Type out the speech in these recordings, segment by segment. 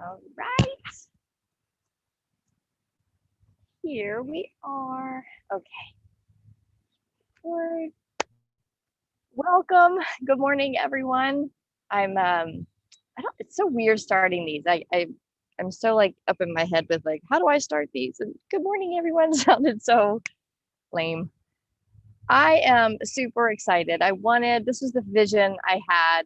All right. Here we are. Okay. Word. Welcome. Good morning, everyone. I'm I don't it's so weird starting these. I'm so like up in my head with like, how do I start these? And good morning, everyone sounded so lame. I am super excited. This was the vision I had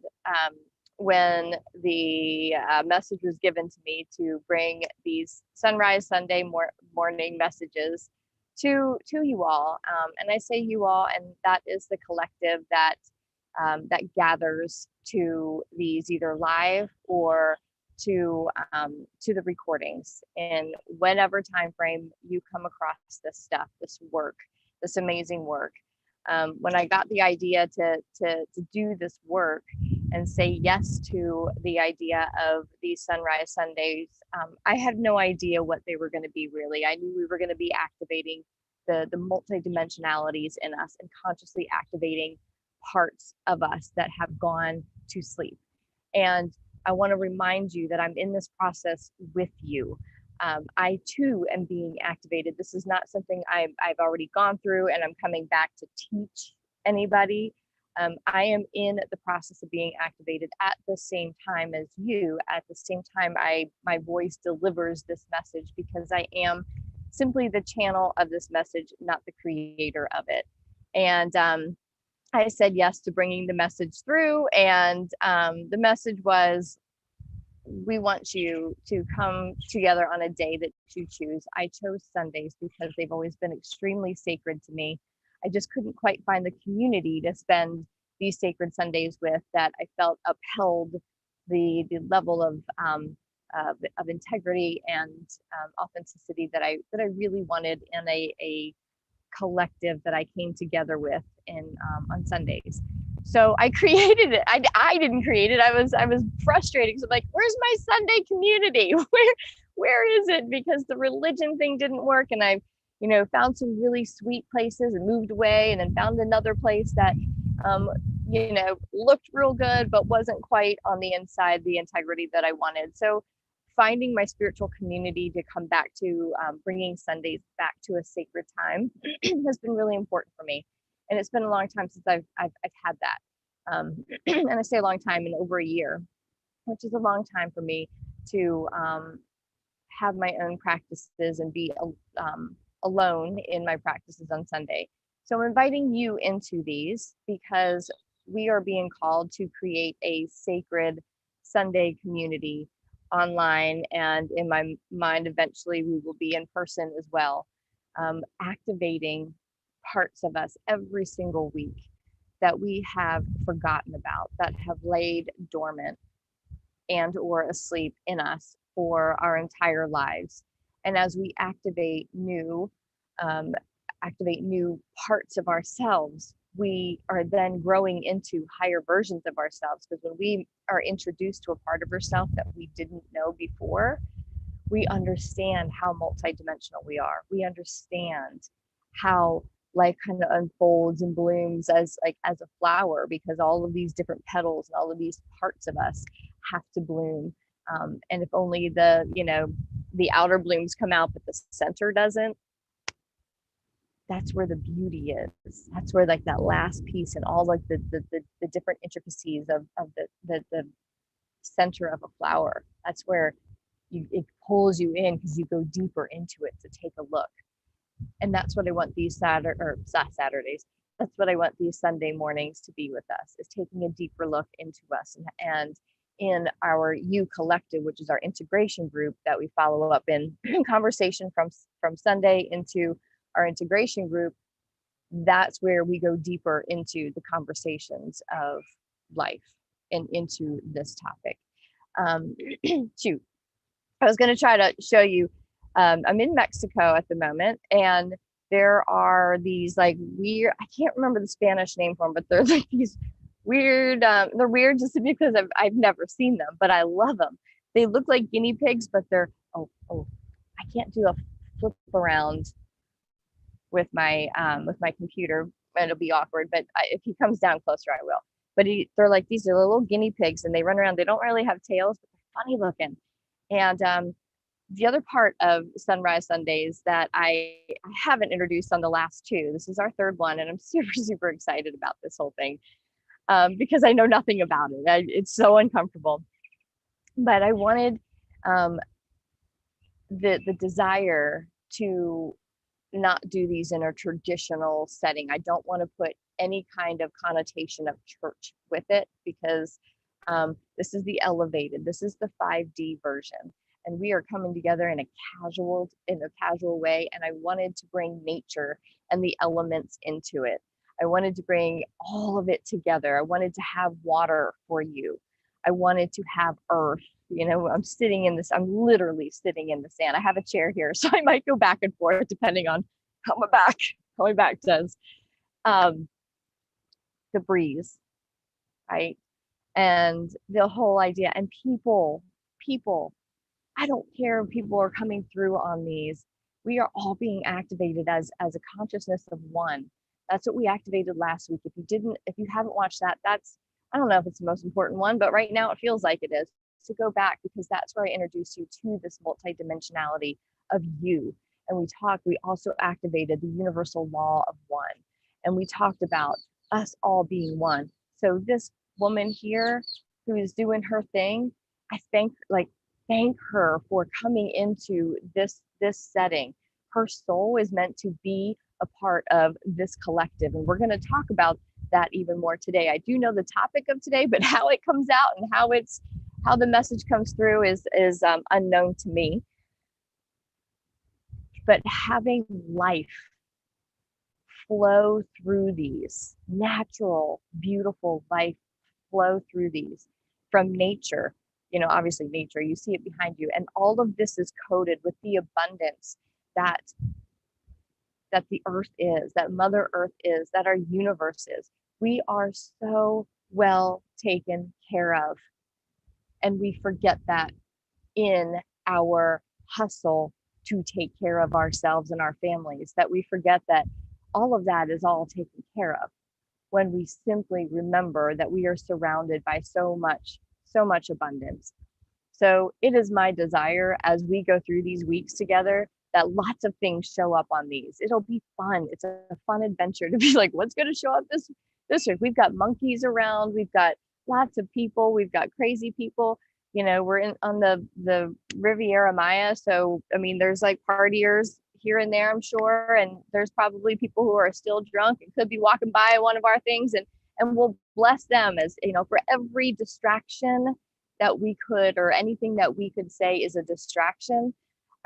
when the message was given to me to bring these Sunrise Sunday morning messages to you all. And I say you all, and that is the collective that gathers to these either live or to the recordings in whenever time frame you come across this stuff, this work, this amazing work. When I got the idea to do this work and say yes to the idea of these Sunrise Sundays, I had no idea what they were going to be really. I knew we were going to be activating the multidimensionalities in us and consciously activating parts of us that have gone to sleep. And I want to remind you that I'm in this process with you. I too am being activated. This is not something I've already gone through and I'm coming back to teach anybody. I am in the process of being activated at the same time as you. At the same time, my voice delivers this message because I am simply the channel of this message, not the creator of it. And I said yes to bringing the message through, and the message was, we want you to come together on a day that you choose. I chose Sundays because they've always been extremely sacred to me. I just couldn't quite find the community to spend these sacred Sundays with that I felt upheld the level of integrity and authenticity that I really wanted in a collective that I came together with in on Sundays. So I created it. I didn't create it. I was frustrated because I'm like, where's my Sunday community? Where is it? Because the religion thing didn't work, and I, found some really sweet places and moved away, and then found another place that, looked real good, but wasn't quite on the inside the integrity that I wanted. So finding my spiritual community to come back to, bringing Sundays back to a sacred time has been really important for me. And it's been a long time since I've had that. And I say a long time, in over a year, which is a long time for me to have my own practices and be alone in my practices on Sunday. So I'm inviting you into these because we are being called to create a sacred Sunday community online, and in my mind, eventually we will be in person as well, activating parts of us every single week that we have forgotten about, that have laid dormant and or asleep in us for our entire lives. And as we activate new parts of ourselves, we are then growing into higher versions of ourselves, because when we are introduced to a part of ourselves that we didn't know before, we understand how multidimensional we are. We understand how life kind of unfolds and blooms as a flower, because all of these different petals and all of these parts of us have to bloom. And if only the outer blooms come out, but the center doesn't, that's where the beauty is. That's where that last piece and all the different intricacies of the center of a flower, that's where it pulls you in, because you go deeper into it to take a look. And that's what I want these Saturdays. That's what I want these Sunday mornings to be with us, is taking a deeper look into us. And in our You Collective, which is our integration group that we follow up in conversation from Sunday into our integration group, that's where we go deeper into the conversations of life and into this topic. Shoot, I was going to try to show you. I'm in Mexico at the moment, and there are these weird, I can't remember the Spanish name for them, but they're these weird, they're weird just because I've never seen them, but I love them. They look like guinea pigs, but they're, I can't do a flip around with my computer. It'll be awkward, but if he comes down closer, I will. But they're like, these are little guinea pigs, and they run around. They don't really have tails, but they're funny looking. And the other part of Sunrise Sundays that I haven't introduced on the last two, this is our third one, and I'm super, super excited about this whole thing because I know nothing about it. It's so uncomfortable. But I wanted the desire to not do these in a traditional setting. I don't want to put any kind of connotation of church with it because this is the elevated, this is the 5D version. And we are coming together in a casual way. And I wanted to bring nature and the elements into it. I wanted to bring all of it together. I wanted to have water for you. I wanted to have earth. You know, I'm literally sitting in the sand. I have a chair here, so I might go back and forth depending on how my back does. Um, the breeze, right? And the whole idea, and people, I don't care if people are coming through on these. We are all being activated as a consciousness of one. That's what we activated last week. If you haven't watched that, I don't know if it's the most important one, but right now it feels like it is. To go back because that's where I introduced you to this multidimensionality of you. And we also activated the universal law of one. And we talked about us all being one. So this woman here who is doing her thing, I thank her for coming into this setting. Her soul is meant to be a part of this collective, and we're going to talk about that even more today. I do know the topic of today, but how it comes out and how the message comes through is unknown to me. But having life flow through these, natural, beautiful life flow through these from nature. You know, obviously nature, you see it behind you. And all of this is coded with the abundance that the earth is, that Mother Earth is, that our universe is. We are so well taken care of. And we forget that in our hustle to take care of ourselves and our families, that we forget that all of that is all taken care of when we simply remember that we are surrounded by so much abundance. So it is my desire as we go through these weeks together that lots of things show up on these. It'll be fun. It's a fun adventure to be like, what's going to show up this week? We've got monkeys around. We've got lots of people. We've got crazy people. You know, we're on the Riviera Maya. So, I mean, there's like partiers here and there, I'm sure. And there's probably people who are still drunk and could be walking by one of our things, and we'll bless them as, you know, for every distraction that we could, or anything that we could say is a distraction.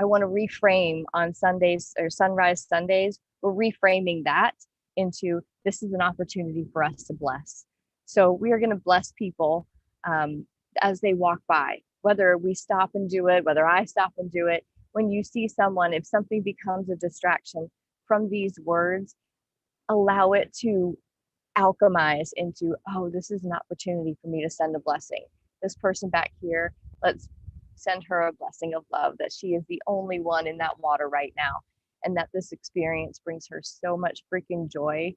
I want to reframe on Sundays or Sunrise Sundays. We're reframing that into this is an opportunity for us to bless. So we are going to bless people as they walk by, whether we stop and do it, whether I stop and do it. When you see someone, if something becomes a distraction from these words, allow it to alchemize into, oh, this is an opportunity for me to send a blessing. This person back here, let's send her a blessing of love, that she is the only one in that water right now, and that this experience brings her so much freaking joy,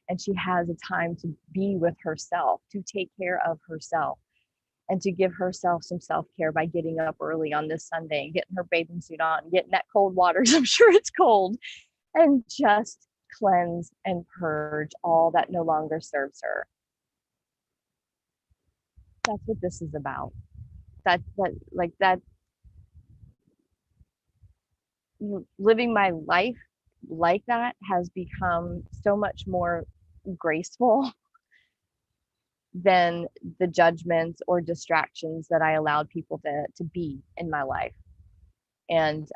and she has a time to be with herself, to take care of herself, and to give herself some self-care by getting up early on this Sunday and getting her bathing suit on and getting that cold water, because I'm sure it's cold, and just cleanse and purge all that no longer serves her. That's what this is about. That living my life like that has become so much more graceful than the judgments or distractions that I allowed people to be in my life. And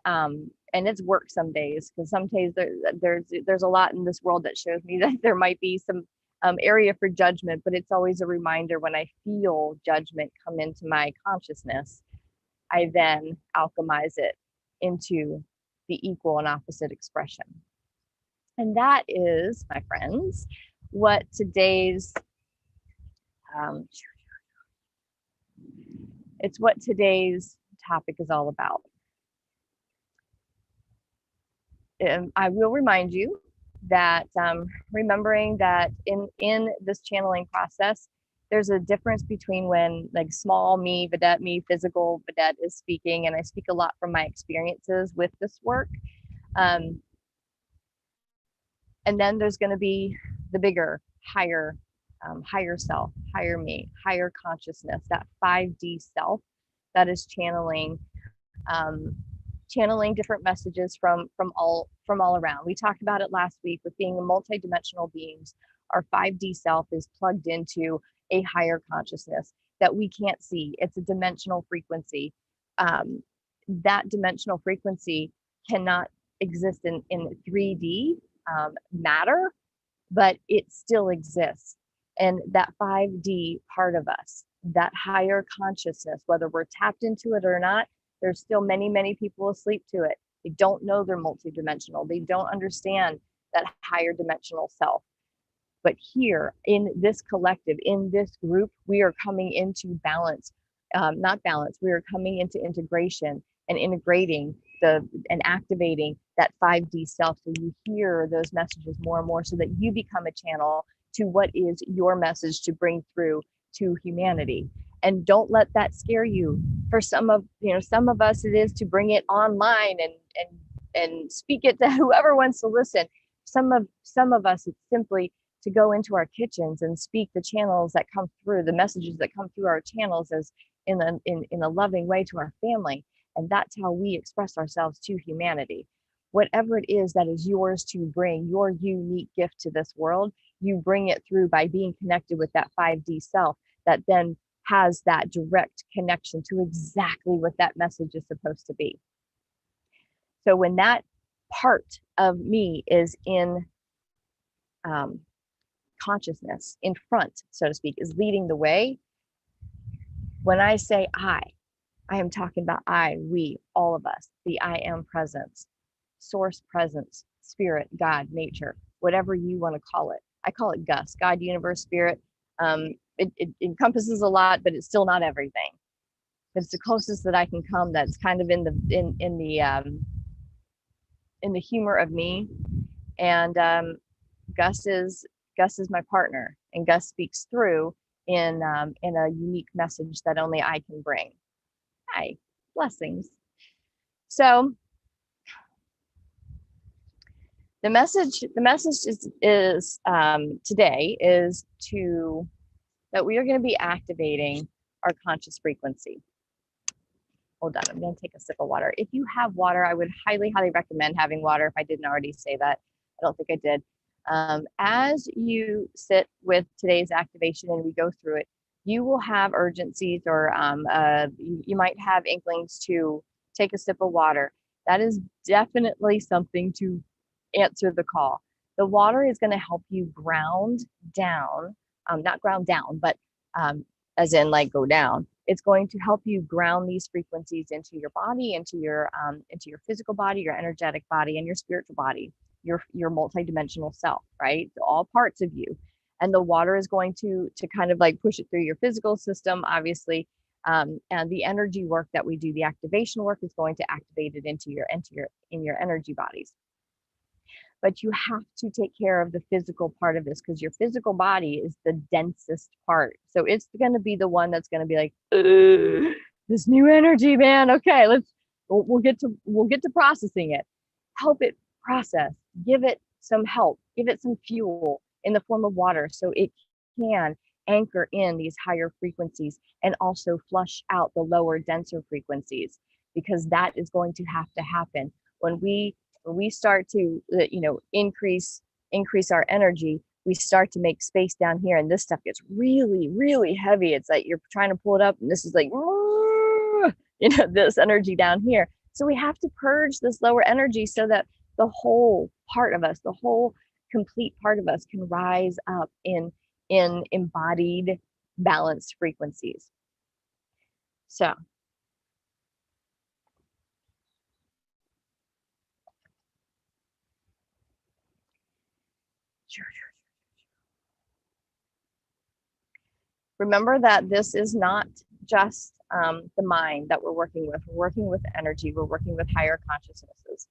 it's work some days, because some days there's a lot in this world that shows me that there might be some area for judgment, but it's always a reminder when I feel judgment come into my consciousness, I then alchemize it into the equal and opposite expression. And that is, my friends, what today's it's what today's topic is all about. I will remind you that remembering that in this channeling process, there's a difference between when like small me, Vidette me, physical Vidette is speaking, and I speak a lot from my experiences with this work. Um, and then there's going to be the bigger, higher self, higher me, higher consciousness, that 5D self that is um, channeling different messages from all around. We talked about it last week with being a multidimensional beings. Our 5D self is plugged into a higher consciousness that we can't see. It's a dimensional frequency. That dimensional frequency cannot exist in 3D matter, but it still exists. And that 5D part of us, that higher consciousness, whether we're tapped into it or not, there's still many, many people asleep to it. They don't know they're multidimensional. They don't understand that higher dimensional self. But here in this collective, in this group, we are coming into balance, not balance, we are coming into integration and integrating and activating that 5D self. So you hear those messages more and more so that you become a channel to what is your message to bring through to humanity. And don't let that scare you. For some of us, it is to bring it online and speak it to whoever wants to listen. Some of us, it's simply to go into our kitchens and speak the channels that come through, the messages that come through our channels as in a loving way to our family. And that's how we express ourselves to humanity. Whatever it is that is yours to bring, your unique gift to this world, you bring it through by being connected with that 5D self that then has that direct connection to exactly what that message is supposed to be. So when that part of me is in consciousness, in front, so to speak, is leading the way, when I say I am talking about I, we, all of us, the I am presence, source presence, spirit, God, nature, whatever you want to call it. I call it Gus, God, universe, spirit. It encompasses a lot, but it's still not everything. It's the closest that I can come. That's kind of in the humor of me. And Gus is my partner, and Gus speaks through in a unique message that only I can bring. Hi, blessings. So the message is today is that we are going to be activating our conscious frequency. Hold on, I'm going to take a sip of water. If you have water, I would highly, highly recommend having water. If I didn't already say that, I don't think I did. As you sit with today's activation and we go through it, you will have urgencies, or you might have inklings to take a sip of water. That is definitely something to answer the call. The water is going to help you ground down, not ground down, but as in like go down. It's going to help you ground these frequencies into your body, into your physical body, your energetic body, and your spiritual body, your multidimensional self, right? So all parts of you. And the water is going to kind of like push it through your physical system, obviously. And the energy work that we do, the activation work, is going to activate it into your energy bodies. But you have to take care of the physical part of this, because your physical body is the densest part. So it's going to be the one that's going to be like, this new energy, man. Okay, we'll get to processing it. Help it process. Give it some help. Give it some fuel in the form of water, so it can anchor in these higher frequencies and also flush out the lower, denser frequencies, because that is going to have to happen when we start to increase our energy. We start to make space down here, and this stuff gets really, really heavy. It's like you're trying to pull it up, and this is like this energy down here. So we have to purge this lower energy so that the whole part of us, the whole complete part of us, can rise up in embodied, balanced frequencies. So remember that this is not just the mind that we're working with. We're working with energy. We're working with higher consciousnesses.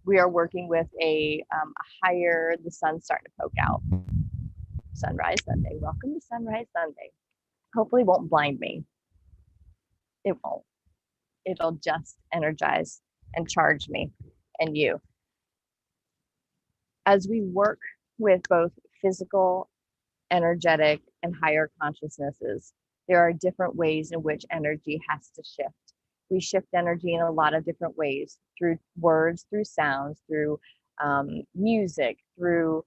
We are working with a higher, the sun's starting to poke out. Sunrise Sunday. Welcome to Sunrise Sunday. hopefully won't blind me. It won't. It'll just energize and charge me and you. As we work with both physical, energetic, and higher consciousnesses, there are different ways in which energy has to shift. We shift energy in a lot of different ways, through words, through sounds, through music, through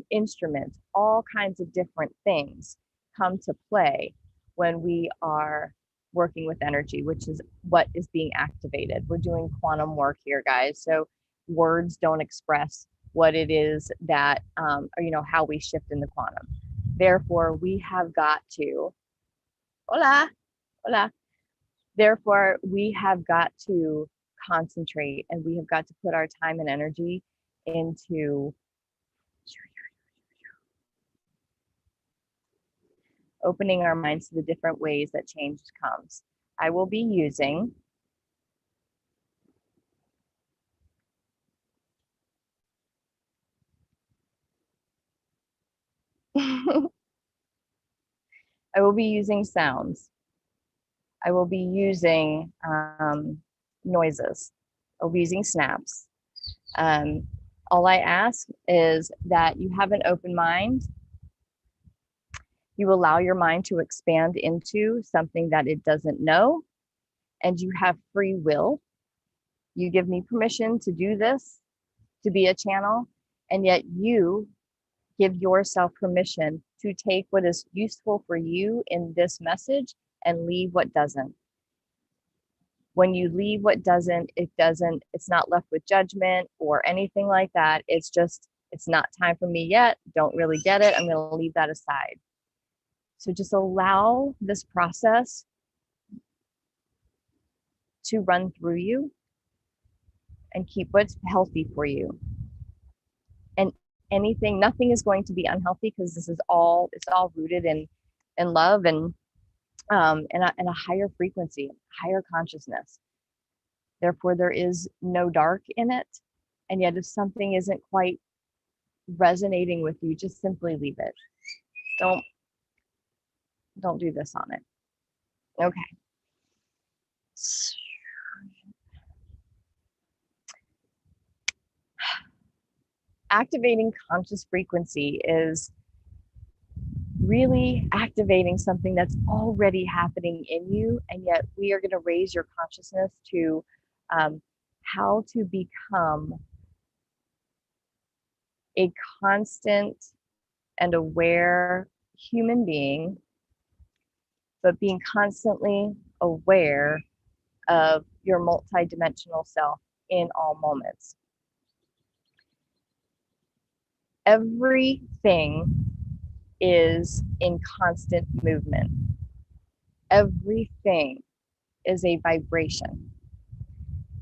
instruments. All kinds of different things come to play when we are working with energy, which is what is being activated. We're doing quantum work here, guys. So words don't express what it is that, or, how we shift in the quantum. Therefore, we have got to, hola, hola. Therefore, we have got to concentrate, and we have got to put our time and energy into opening our minds to the different ways that change comes. I will be using I will be using sounds. I will be using noises. I'll be using snaps. All I ask is that you have an open mind. You allow your mind to expand into something that it doesn't know, and you have free will. You give me permission to do this, to be a channel, and yet you give yourself permission to take what is useful for you in this message and leave what doesn't. When you leave what doesn't, it's not left with judgment or anything like that. It's just, it's not time for me yet. Don't really get it. I'm going to leave that aside. So just allow this process to run through you and keep what's healthy for you. And nothing is going to be unhealthy, because this is all, it's all rooted in love and a higher frequency, higher consciousness. Therefore, there is no dark in it. And yet, if something isn't quite resonating with you, just simply leave it. Don't do this on it. Okay. Activating conscious frequency is really activating something that's already happening in you, and yet we are going to raise your consciousness to how to become a constant and aware human being, but being constantly aware of your multidimensional self in all moments. Everything is in constant movement. Everything is a vibration.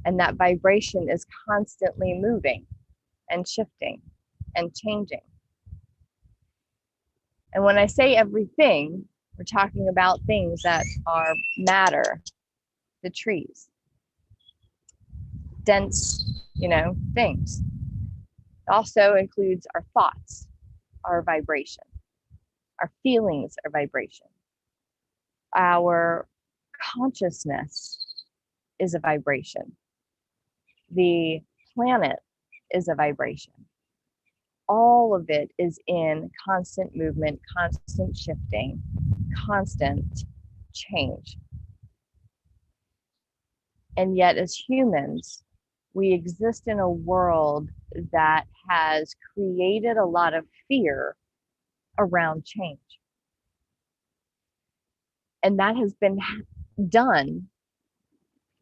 And that vibration is constantly moving and shifting and changing. And when I say everything, we're talking about things that are matter, the trees, dense, things. It also includes our thoughts, our vibration. Our feelings are vibration. Our consciousness is a vibration. The planet is a vibration. All of it is in constant movement, constant shifting, constant change. And yet, as humans, we exist in a world that has created a lot of fear around change. And that has been done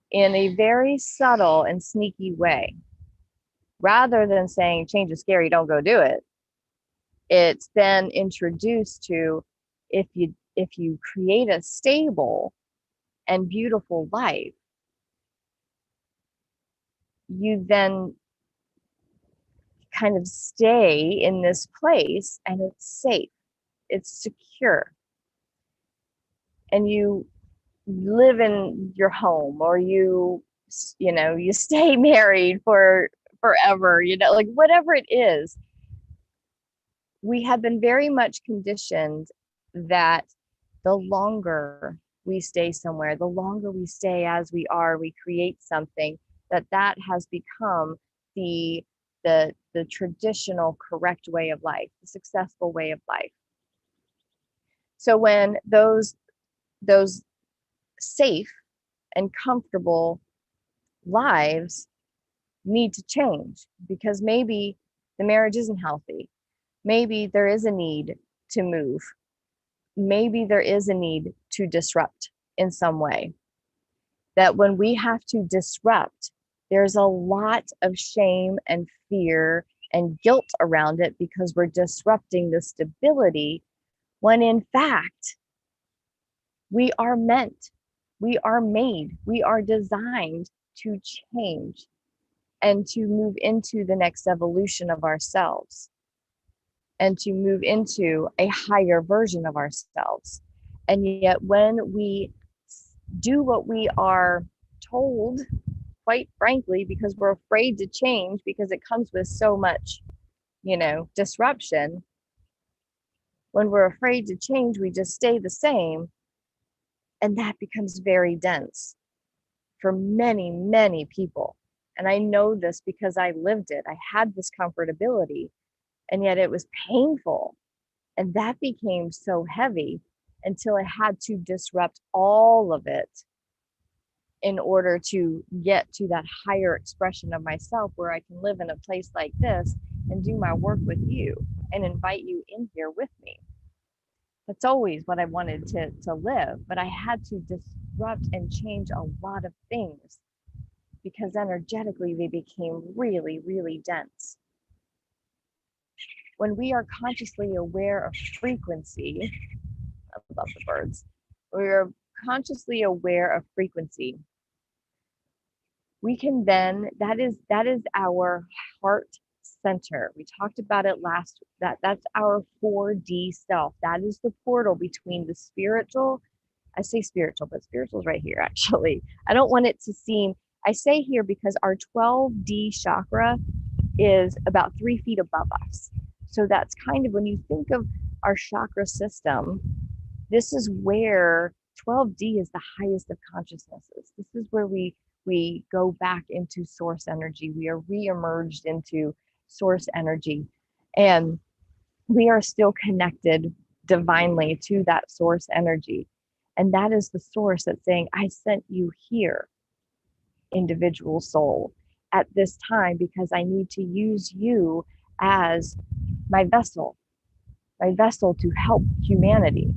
in a very subtle and sneaky way. Rather than saying change is scary, don't go do it, it's been introduced to, if you create a stable and beautiful life, you then kind of stay in this place, and it's safe, it's secure, and you live in your home, or you stay married for forever, like whatever it is. We have been very much conditioned that the longer we stay somewhere, the longer we stay as we are, we create something that has become the traditional correct way of life, the successful way of life. So when those safe and comfortable lives need to change because maybe the marriage isn't healthy, maybe there is a need to move, maybe there is a need to disrupt in some way, that when we have to disrupt, there's a lot of shame and fear and guilt around it because we're disrupting the stability, when in fact, we are meant, we are made, we are designed to change and to move into the next evolution of ourselves and to move into a higher version of ourselves. And yet when we do what we are told, quite frankly, because we're afraid to change because it comes with so much, disruption, when we're afraid to change, we just stay the same. And that becomes very dense for many, many people. And I know this because I lived it. I had this comfortability, and yet it was painful. And that became so heavy until I had to disrupt all of it in order to get to that higher expression of myself where I can live in a place like this and do my work with you and invite you in here with me. That's always what I wanted to live, but I had to disrupt and change a lot of things because energetically they became really, really dense. When we are consciously aware of frequency, I love the birds, we are consciously aware of frequency, we can then, that is our heart center. We talked about it that's our 4D self. That is the portal between the spiritual. I say spiritual, but spiritual is right here, actually. I don't want it to seem, I say here because our 12D chakra is about 3 feet above us. So that's kind of, when you think of our chakra system, this is where 12D is the highest of consciousnesses. This is where we go back into source energy. We are re-emerged into source energy. And we are still connected divinely to that source energy. And that is the source that's saying, I sent you here, individual soul, at this time because I need to use you as my vessel to help humanity.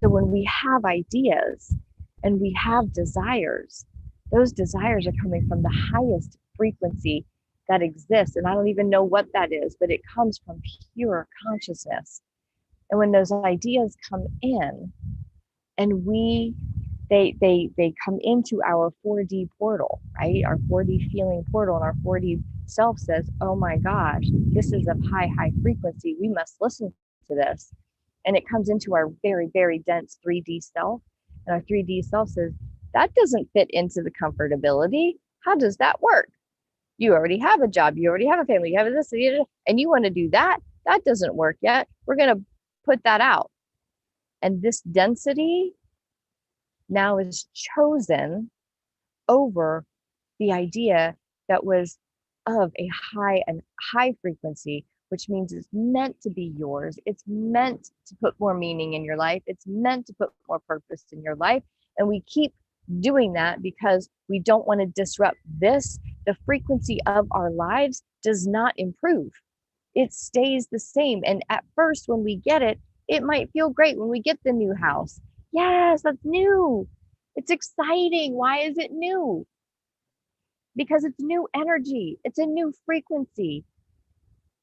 So when we have ideas and we have desires, those desires are coming from the highest frequency that exists. And I don't even know what that is, but it comes from pure consciousness. And when those ideas come in and they come into our 4D portal, right? Our 4D feeling portal, and our 4D self says, oh my gosh, this is of high frequency. We must listen to this. And it comes into our very, very dense 3D self. And our 3D self says, that doesn't fit into the comfortability. How does that work? You already have a job. You already have a family. You have this, and you want to do that. That doesn't work yet. We're going to put that out. And this density now is chosen over the idea that was of a high frequency, which means it's meant to be yours. It's meant to put more meaning in your life. It's meant to put more purpose in your life. And we keep doing that because we don't want to disrupt this. The frequency of our lives does not improve. It stays the same. And at first, when we get it, it might feel great when we get the new house. Yes, that's new. It's exciting. Why is it new? Because it's new energy. It's a new frequency.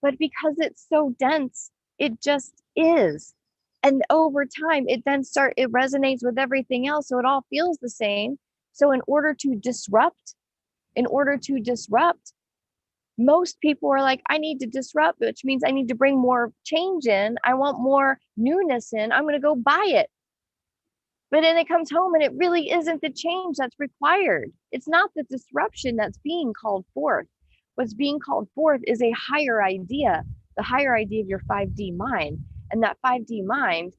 But because it's so dense, it just is. And over time, it resonates with everything else. So it all feels the same. So in order to disrupt, most people are like, I need to disrupt, which means I need to bring more change in. I want more newness in. I'm going to go buy it. But then it comes home and it really isn't the change that's required. It's not the disruption that's being called forth. What's being called forth is a higher idea, the higher idea of your 5D mind. And that 5D mind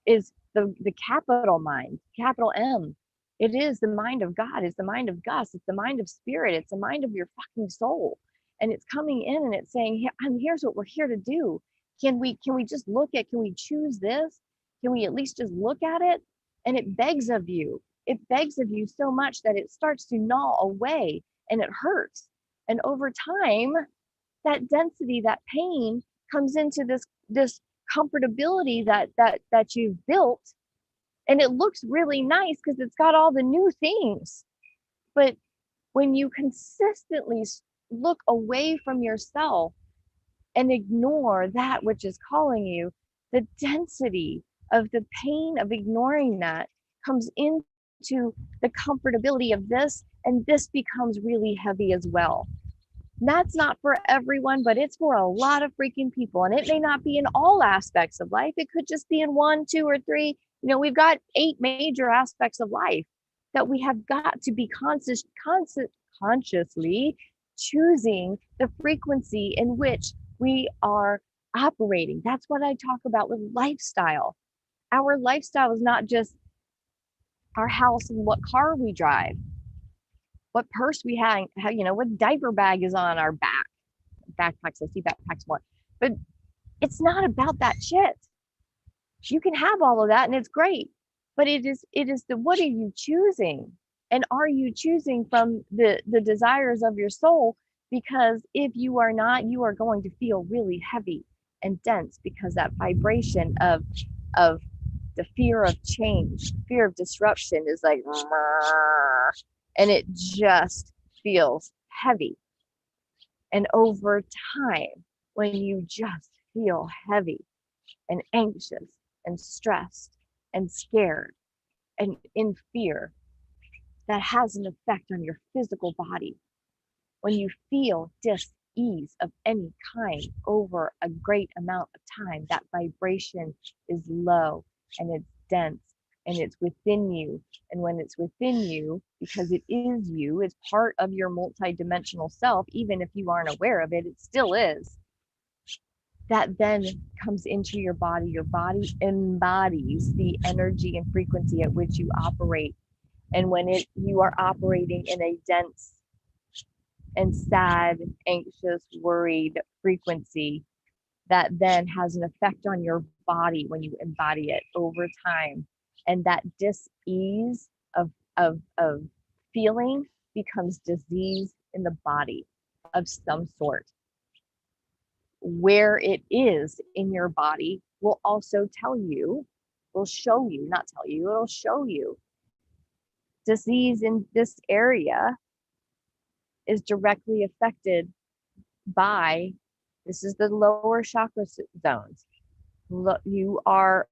is the capital mind, capital M. It is the mind of God. It's the mind of Gus. It's the mind of spirit. It's the mind of your fucking soul. And it's coming in and it's saying, here's what we're here to do. Can we just look at, can we choose this? Can we at least just look at it? And it begs of you. It begs of you so much that it starts to gnaw away and it hurts. And over time, that density, that pain comes into this comfortability that you've built, and it looks really nice because it's got all the new things. But when you consistently look away from yourself and ignore that which is calling you, the density of the pain of ignoring that comes into the comfortability of this, and this becomes really heavy as well. That's not for everyone, but it's for a lot of freaking people. And it may not be in all aspects of life. It could just be in 1, 2, or 3. You know, we've got 8 major aspects of life that we have got to be consciously choosing the frequency in which we are operating. That's what I talk about with lifestyle. Our lifestyle is not just our house and what car we drive, what purse we have, you know, what diaper bag is on our back. Backpacks, I see backpacks more. But it's not about that shit. You can have all of that and it's great. But it is the, what are you choosing? And are you choosing from the desires of your soul? Because if you are not, you are going to feel really heavy and dense, because that vibration of the fear of change, fear of disruption is like, and it just feels heavy. And over time, when you just feel heavy and anxious and stressed and scared and in fear, that has an effect on your physical body. When you feel dis-ease of any kind over a great amount of time, that vibration is low and it's dense and it's within you. And when it's within you, because it is you, it's part of your multidimensional self, even if you aren't aware of it, it still is. That then comes into your body. Your body embodies the energy and frequency at which you operate. And when you are operating in a dense and sad, anxious, worried frequency, that then has an effect on your body when you embody it over time. And that dis-ease of feeling becomes disease in the body of some sort. Where it is in your body will also tell you, will show you, not tell you, it'll show you. Disease in this area is directly affected by, this is the lower chakra zones. You are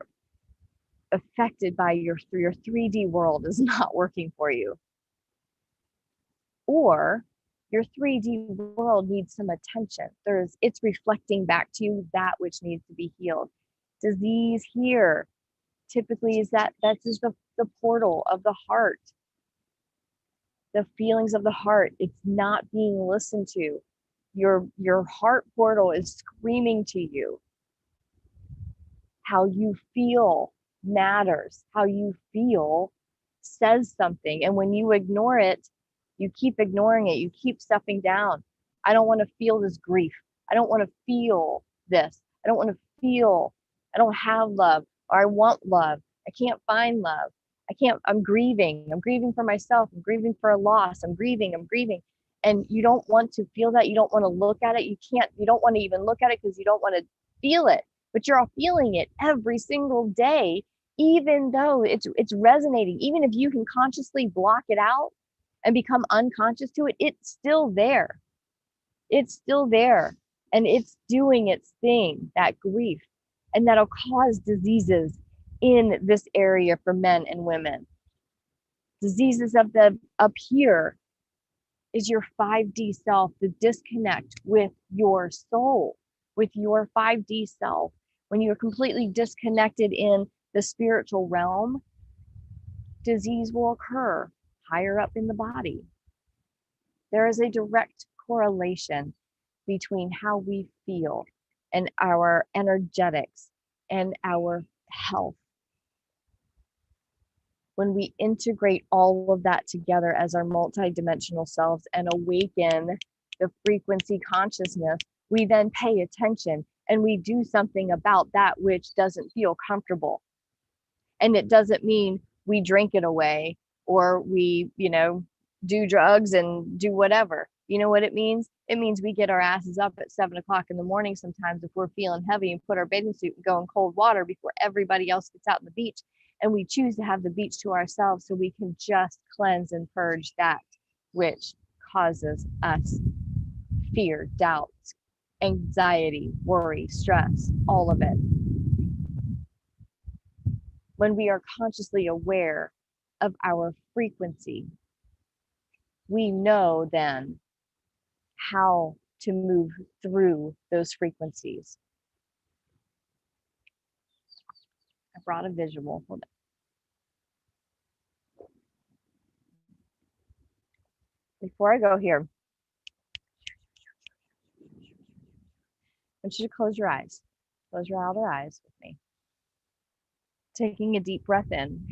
affected by your 3D world is not working for you. Or your 3D world needs some attention. It's reflecting back to you that which needs to be healed. Disease here typically is that is the portal of the heart. The feelings of the heart, it's not being listened to. Your heart portal is screaming to you. How you feel matters. How you feel says something. And when you ignore it, you keep ignoring it. You keep stuffing down. I don't want to feel this grief. I don't want to feel this. I don't want to feel, I don't have love, or I want love. I can't find love. I'm grieving. I'm grieving for myself. I'm grieving for a loss. I'm grieving. And you don't want to feel that. You don't want to look at it. You don't want to even look at it because you don't want to feel it, but you're all feeling it every single day, even though it's resonating. Even if you can consciously block it out and become unconscious to it, it's still there. It's still there. And it's doing its thing, that grief. And that'll cause diseases in this area for men and women. Diseases of the up here is your 5D self, the disconnect with your soul, with your 5D self. When you're completely disconnected in the spiritual realm, disease will occur higher up in the body. There is a direct correlation between how we feel and our energetics and our health. When we integrate all of that together as our multidimensional selves and awaken the frequency consciousness, we then pay attention and we do something about that which doesn't feel comfortable. And it doesn't mean we drink it away or we, do drugs and do whatever. You know what it means? It means we get our asses up at 7 o'clock in the morning sometimes if we're feeling heavy and put our bathing suit and go in cold water before everybody else gets out on the beach. And we choose to have the beach to ourselves so we can just cleanse and purge that which causes us fear, doubt, anxiety, worry, stress, all of it. When we are consciously aware of our frequency, we know then how to move through those frequencies. I brought a visual. Hold on. Before I go here, I want you to close your eyes. Close your outer eyes with me. Taking a deep breath in,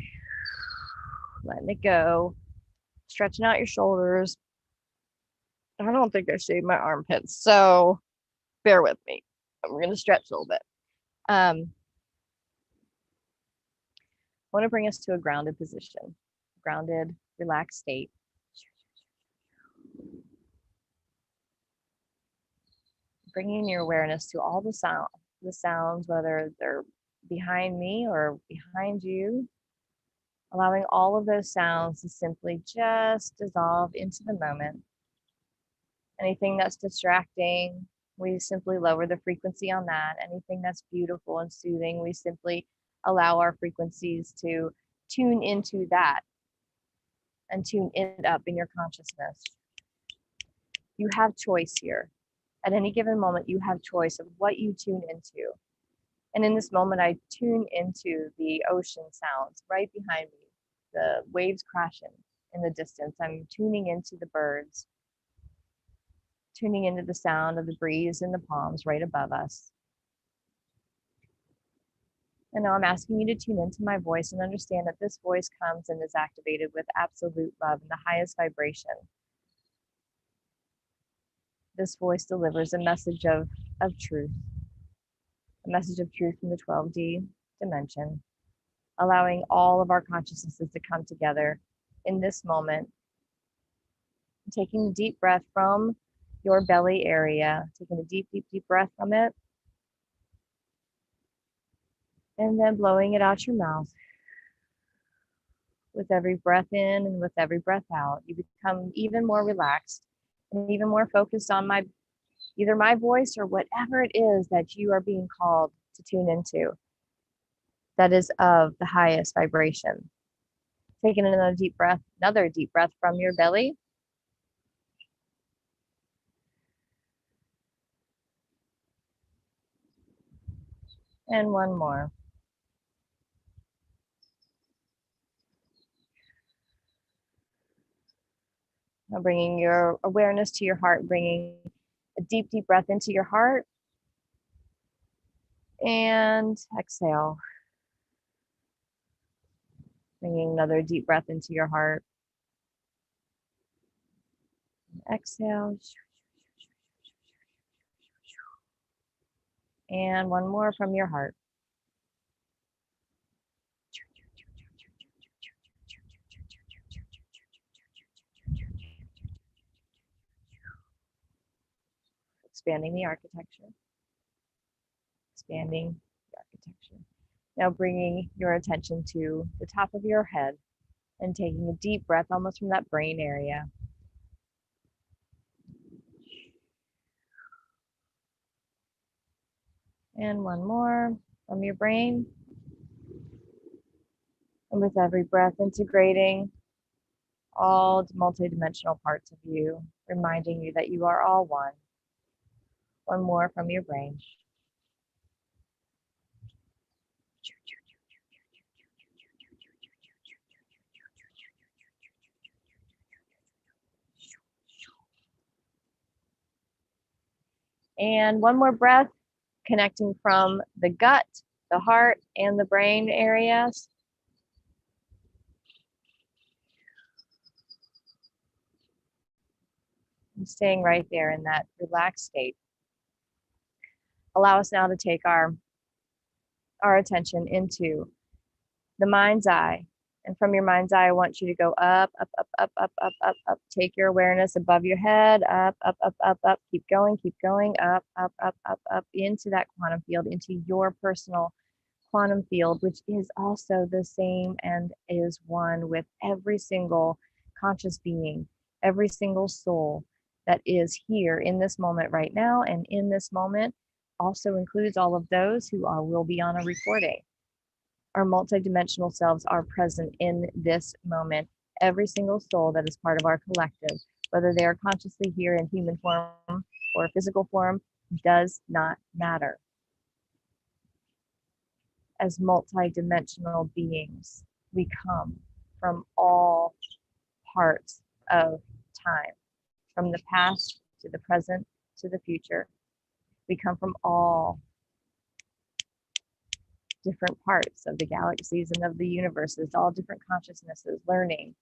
letting it go, stretching out your shoulders. I don't think I shaved my armpits, so bear with me. I'm going to stretch a little bit. I want to bring us to a grounded position, grounded, relaxed state. Bringing your awareness to all the sounds, whether they're behind me or behind you, allowing all of those sounds to simply just dissolve into the moment. Anything that's distracting, we simply lower the frequency on that. Anything that's beautiful and soothing, we simply allow our frequencies to tune into that and tune it up in your consciousness. You have choice here. At any given moment, you have choice of what you tune into. And in this moment, I tune into the ocean sounds right behind me, the waves crashing in the distance. I'm tuning into the birds, tuning into the sound of the breeze in the palms right above us. And now I'm asking you to tune into my voice and understand that this voice comes and is activated with absolute love and the highest vibration. This voice delivers a message of truth, a message of truth from the 12D dimension, allowing all of our consciousnesses to come together in this moment. Taking a deep breath from your belly area, taking a deep, deep, deep breath from it, and then blowing it out your mouth. With every breath in and with every breath out, you become even more relaxed and even more focused on either my voice or whatever it is that you are being called to tune into that is of the highest vibration. Taking another deep breath from your belly. And one more. Now bringing your awareness to your heart, bringing a deep, deep breath into your heart. And exhale. Bringing another deep breath into your heart. Exhale. And one more from your heart. Expanding the architecture. Expanding the architecture. Now bringing your attention to the top of your head and taking a deep breath almost from that brain area. And one more from your brain. And with every breath, integrating all multidimensional parts of you, reminding you that you are all one. One more from your brain. And one more breath, connecting from the gut, the heart, and the brain areas. staying right there in that relaxed state. Allow us now to take our attention into the mind's eye. And from your mind's eye, I want you to go up, up, up, up, up, up, up, up. Take your awareness above your head, up, up, up, up, up. Keep going, up, up, up, up, up, into that quantum field, into your personal quantum field, which is also the same and is one with every single conscious being, every single soul that is here in this moment right now. And in this moment also includes all of those who will be on a recording. Our multidimensional selves are present in this moment. Every single soul that is part of our collective, whether they are consciously here in human form or physical form, does not matter. As multidimensional beings, we come from all parts of time, from the past to the present to the future. We come from all different parts of the galaxies and of the universes, all different consciousnesses, learning,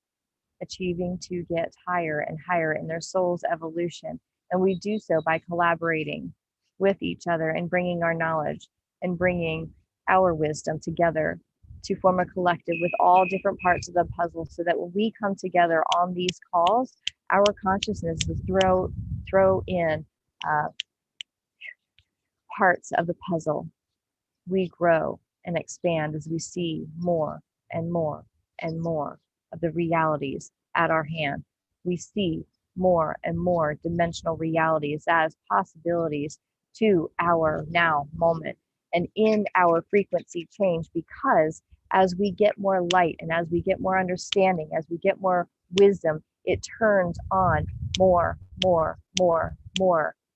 achieving to get higher and higher in their soul's evolution. And we do so by collaborating with each other and bringing our knowledge and bringing our wisdom together to form a collective with all different parts of the puzzle, so that when we come together on these calls, our consciousnesses throw in parts of the puzzle. We grow and expand as we see more and more and more of the realities at our hand. We see more and more dimensional realities as possibilities to our now moment and in our frequency change, because as we get more light and as we get more understanding, as we get more wisdom, it turns on more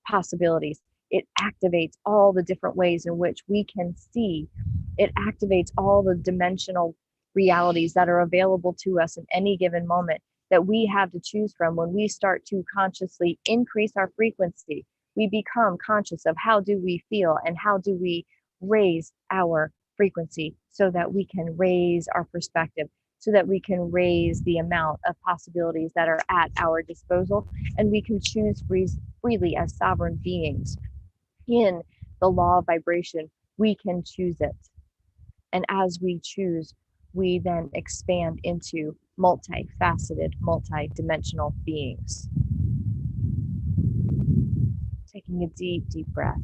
possibilities. It activates all the different ways in which we can see. It activates all the dimensional realities that are available to us in any given moment that we have to choose from. When we start to consciously increase our frequency, we become conscious of how do we feel and how do we raise our frequency, so that we can raise our perspective, so that we can raise the amount of possibilities that are at our disposal, and we can choose freely as sovereign beings. In the law of vibration, we can choose it. And as we choose, we then expand into multifaceted, multidimensional beings. Taking a deep, deep breath.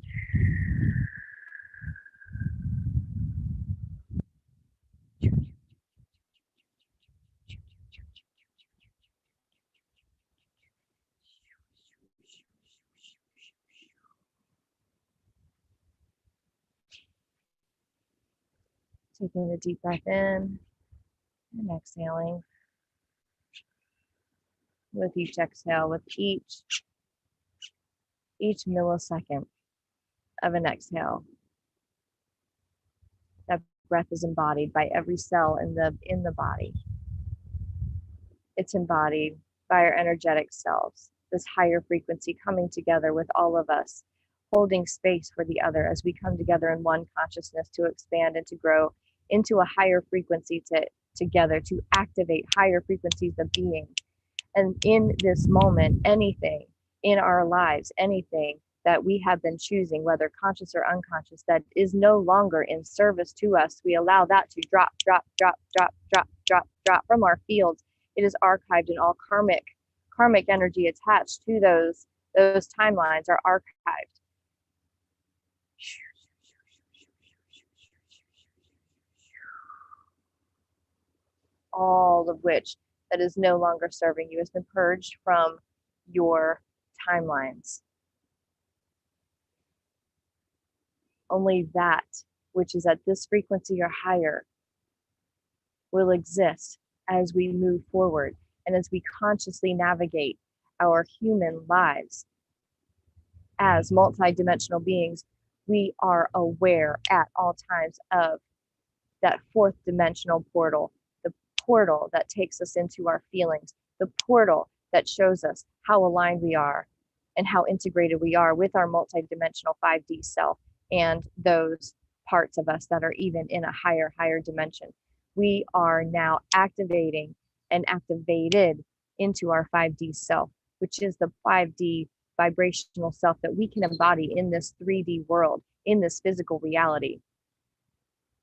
Taking a deep breath in and exhaling. With each exhale, with each millisecond of an exhale, that breath is embodied by every cell in the body. It's embodied by our energetic selves, this higher frequency coming together with all of us, holding space for the other as we come together in one consciousness to expand and to grow into a higher frequency together, to activate higher frequencies of being. And in this moment, anything in our lives, anything that we have been choosing, whether conscious or unconscious, that is no longer in service to us, we allow that to drop from our fields. It is archived, and all karmic energy attached to those timelines are archived. All of which that is no longer serving you has been purged from your timelines. Only that which is at this frequency or higher will exist as we move forward and as we consciously navigate our human lives. As multidimensional beings, we are aware at all times of that fourth dimensional portal, the portal that takes us into our feelings, the portal that shows us how aligned we are and how integrated we are with our multidimensional 5D self and those parts of us that are even in a higher dimension. We are now activating and activated into our 5D self. which is the 5D vibrational self that we can embody in this 3D world, in this physical reality.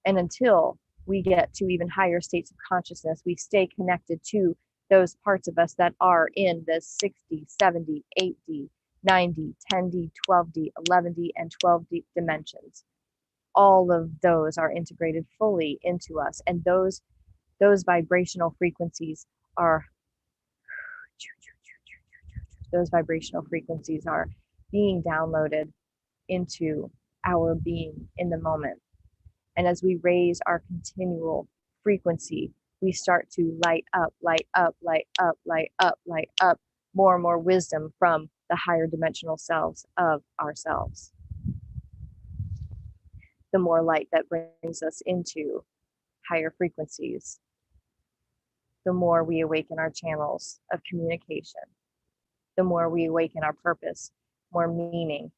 And until we get to even higher states of consciousness, we stay connected to those parts of us that are in the 6D, 7D, 8D, 9D, 10D, 12D, 11D, and 12D dimensions. All of those are integrated fully into us. And those vibrational frequencies are being downloaded into our being in the moment. And as we raise our continual frequency, we start to light up more and more wisdom from the higher dimensional selves of ourselves. The more light that brings us into higher frequencies, the more we awaken our channels of communication, the more we awaken our purpose, more meaning.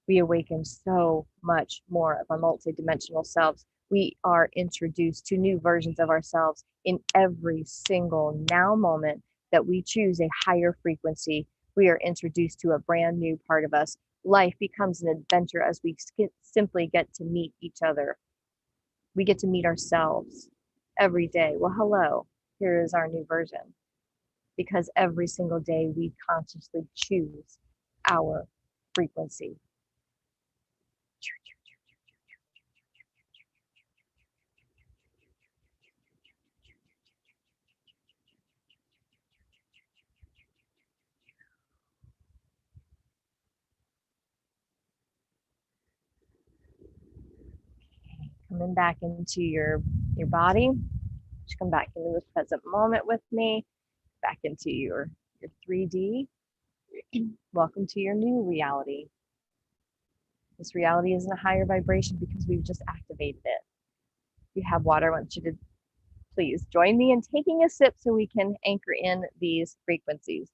We awaken so much more of our multidimensional selves. We are introduced to new versions of ourselves in every single now moment that we choose a higher frequency. We are introduced to a brand new part of us. Life becomes an adventure as we simply get to meet each other. We get to meet ourselves every day. Well, hello, here is our new version. Because every single day we consciously choose our frequency. Coming back into your body. Just come back into this present moment with me. Back into your 3D. Welcome to your new reality. This reality is in a higher vibration because we've just activated it. If you have water, I want you to please join me in taking a sip so we can anchor in these frequencies.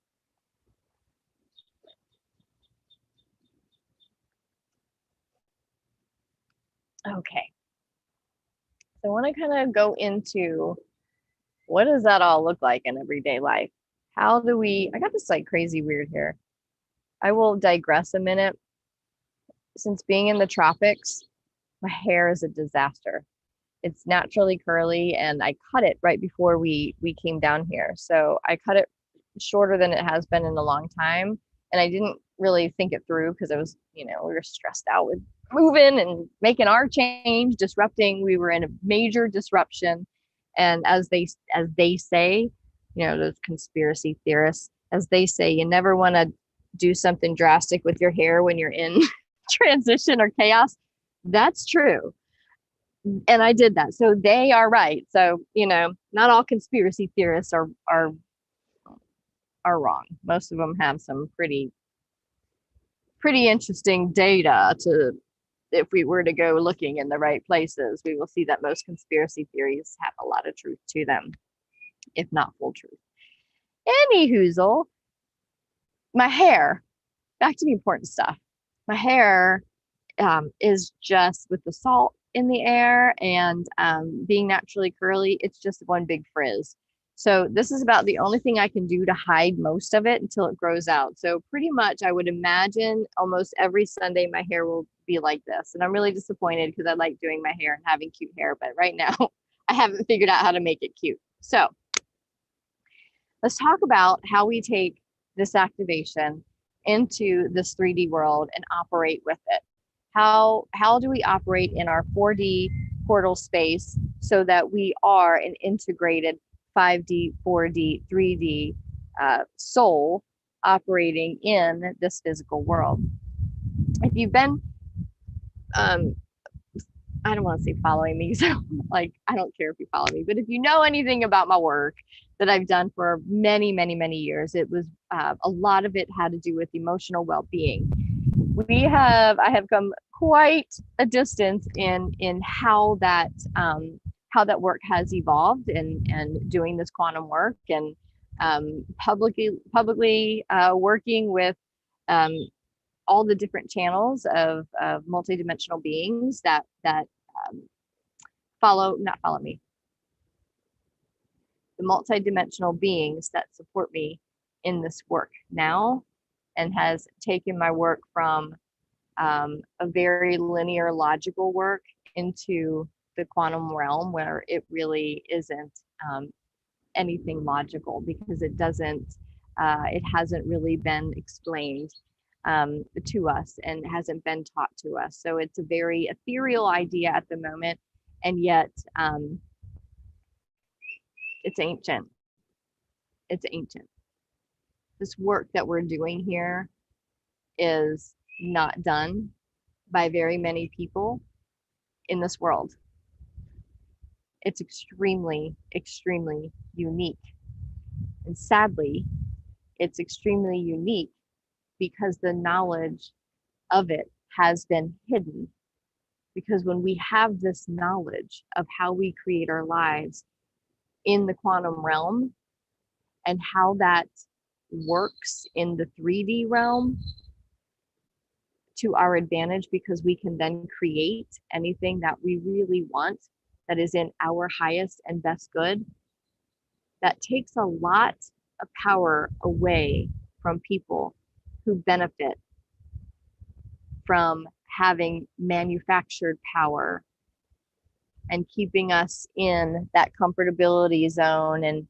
Okay. So I want to kind of go into what does that all look like in everyday life? How do we, I got this like crazy weird hair. I will digress a minute. Since being in the tropics, my hair is a disaster. It's naturally curly and I cut it right before we came down here. So I cut it shorter than it has been in a long time. And I didn't really think it through because I was, we were stressed out with moving and making our change, disrupting. We were in a major disruption. And as they say, those conspiracy theorists, as they say, you never want to do something drastic with your hair when you're in transition or chaos. That's true. And I did that. So they are right. So, not all conspiracy theorists are wrong. Most of them have some pretty interesting data to, if we were to go looking in the right places, we will see that most conspiracy theories have a lot of truth to them, if not full truth. Anyhoozle, my hair, back to the important stuff. My hair is just with the salt in the air and being naturally curly, it's just one big frizz. So this is about the only thing I can do to hide most of it until it grows out. So pretty much I would imagine almost every Sunday my hair will be like this. And I'm really disappointed because I like doing my hair and having cute hair, but right now I haven't figured out how to make it cute. So let's talk about how we take this activation into this 3D world and operate with it. How do we operate in our 4D portal space so that we are an integrated 5D, 4D, 3D soul operating in this physical world? If you've been, I don't want to say following me, so like, I don't care if you follow me, but if you know anything about my work that I've done for many, many, many years, it was a lot of it had to do with emotional well-being. I have come quite a distance in how that work has evolved and doing this quantum work and publicly working with all the different channels of multidimensional beings that not follow me, the multidimensional beings that support me in this work now, and has taken my work from a very linear logical work into the quantum realm, where it really isn't anything logical, because it hasn't really been explained to us and hasn't been taught to us. So it's a very ethereal idea at the moment, and yet it's ancient. It's ancient. This work that we're doing here is not done by very many people in this world. It's extremely, extremely unique. And sadly, it's extremely unique because the knowledge of it has been hidden. Because when we have this knowledge of how we create our lives in the quantum realm and how that works in the 3D realm to our advantage, because we can then create anything that we really want that is in our highest and best good, that takes a lot of power away from people who benefit from having manufactured power and keeping us in that comfortability zone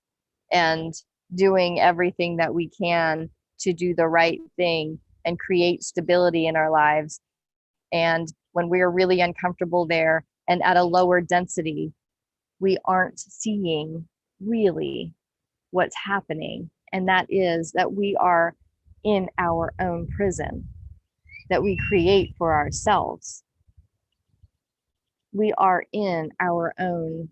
and doing everything that we can to do the right thing and create stability in our lives. And when we're really uncomfortable there and at a lower density, we aren't seeing really what's happening. And that is that we are in our own prison that we create for ourselves. We are in our own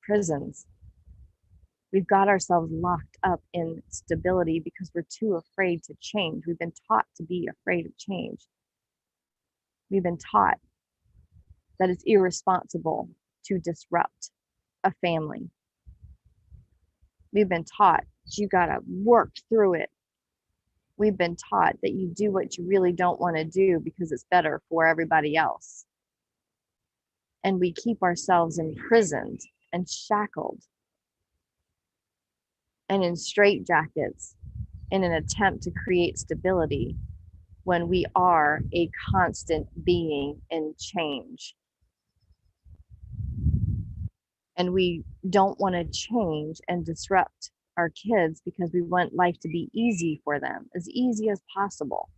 prisons. We've got ourselves locked up in stability because we're too afraid to change. We've been taught to be afraid of change. We've been taught that it's irresponsible to disrupt a family. We've been taught you gotta work through it. We've been taught that you do what you really don't want to do because it's better for everybody else. And we keep ourselves imprisoned and shackled and in straitjackets in an attempt to create stability when we are a constant being in change. And we don't want to change and disrupt our kids because we want life to be easy for them, as easy as possible.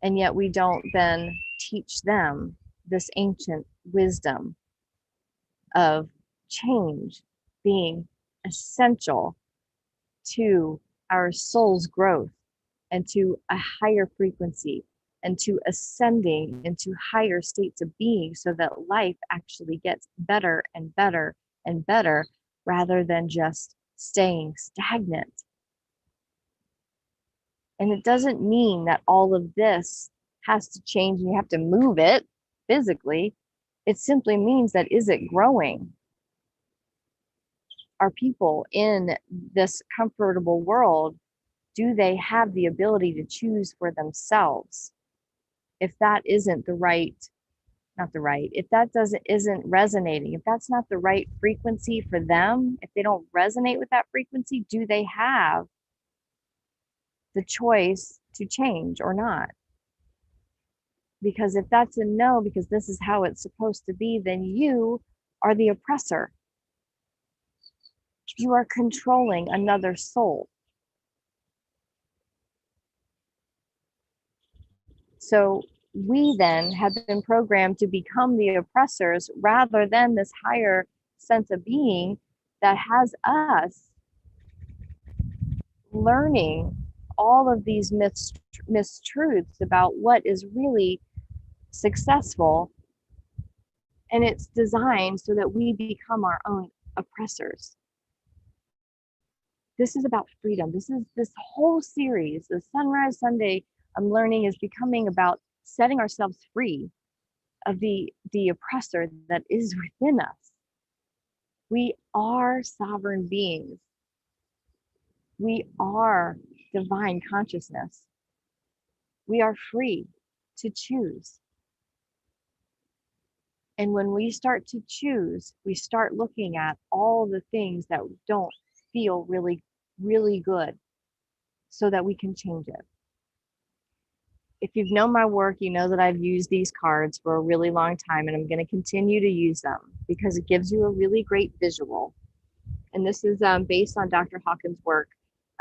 And yet we don't then teach them this ancient wisdom of change being essential to our soul's growth and to a higher frequency and to ascending into higher states of being, so that life actually gets better and better and better rather than just staying stagnant. And it doesn't mean that all of this has to change and you have to move it physically. It simply means that, is it growing? Are people in this comfortable world, do they have the ability to choose for themselves? If that isn't if that isn't resonating, if that's not the right frequency for them, if they don't resonate with that frequency, do they have the choice to change or not? Because if that's a no, because this is how it's supposed to be, then you are the oppressor. You are controlling another soul. So we then have been programmed to become the oppressors rather than this higher sense of being that has us learning all of these mistruths about what is really successful. And it's designed so that we become our own oppressors. This is about freedom. This whole series, the Sunrise Sunday I'm learning, is becoming about setting ourselves free of the oppressor that is within us. We are sovereign beings. We are divine consciousness. We are free to choose. And when we start to choose, we start looking at all the things that don't feel really, really good so that we can change it. If you've known my work, you know that I've used these cards for a really long time, and I'm going to continue to use them because it gives you a really great visual. And this is based on Dr. Hawkins' work.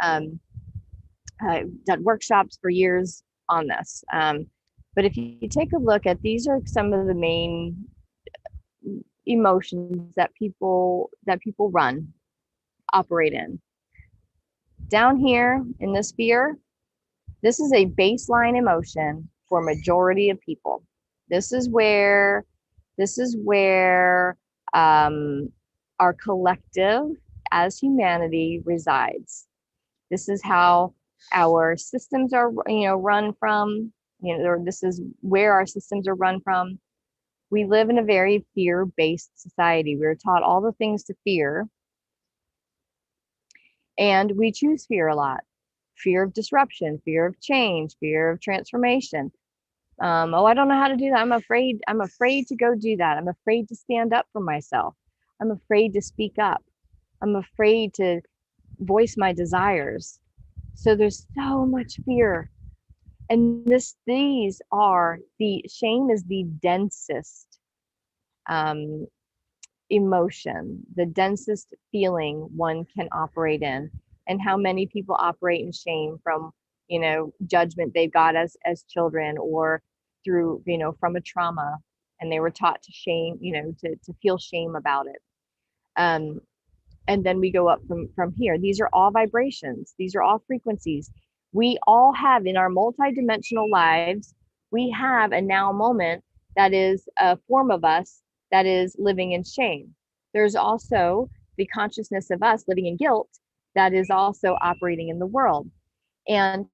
I've done workshops for years on this. But if you take a look at, these are some of the main emotions that people operate in. Down here in this sphere, this is a baseline emotion for majority of people. This is where our collective as humanity resides. This is how our systems are, run from, or this is where our systems are run from. We live in a very fear-based society. We're taught all the things to fear, and we choose fear a lot. Fear of disruption, fear of change, fear of transformation. Oh, I don't know how to do that. I'm afraid to go do that. I'm afraid to stand up for myself. I'm afraid to speak up. I'm afraid to voice my desires. So there's so much fear. And these are the shame is the densest emotion, the densest feeling one can operate in. And how many people operate in shame from, judgment they've got as children, or through, from a trauma, and they were taught to shame, to feel shame about it. And then we go up from here. These are all vibrations. These are all frequencies. We all have in our multidimensional lives, we have a now moment that is a form of us that is living in shame. There's also the consciousness of us living in guilt that is also operating in the world. And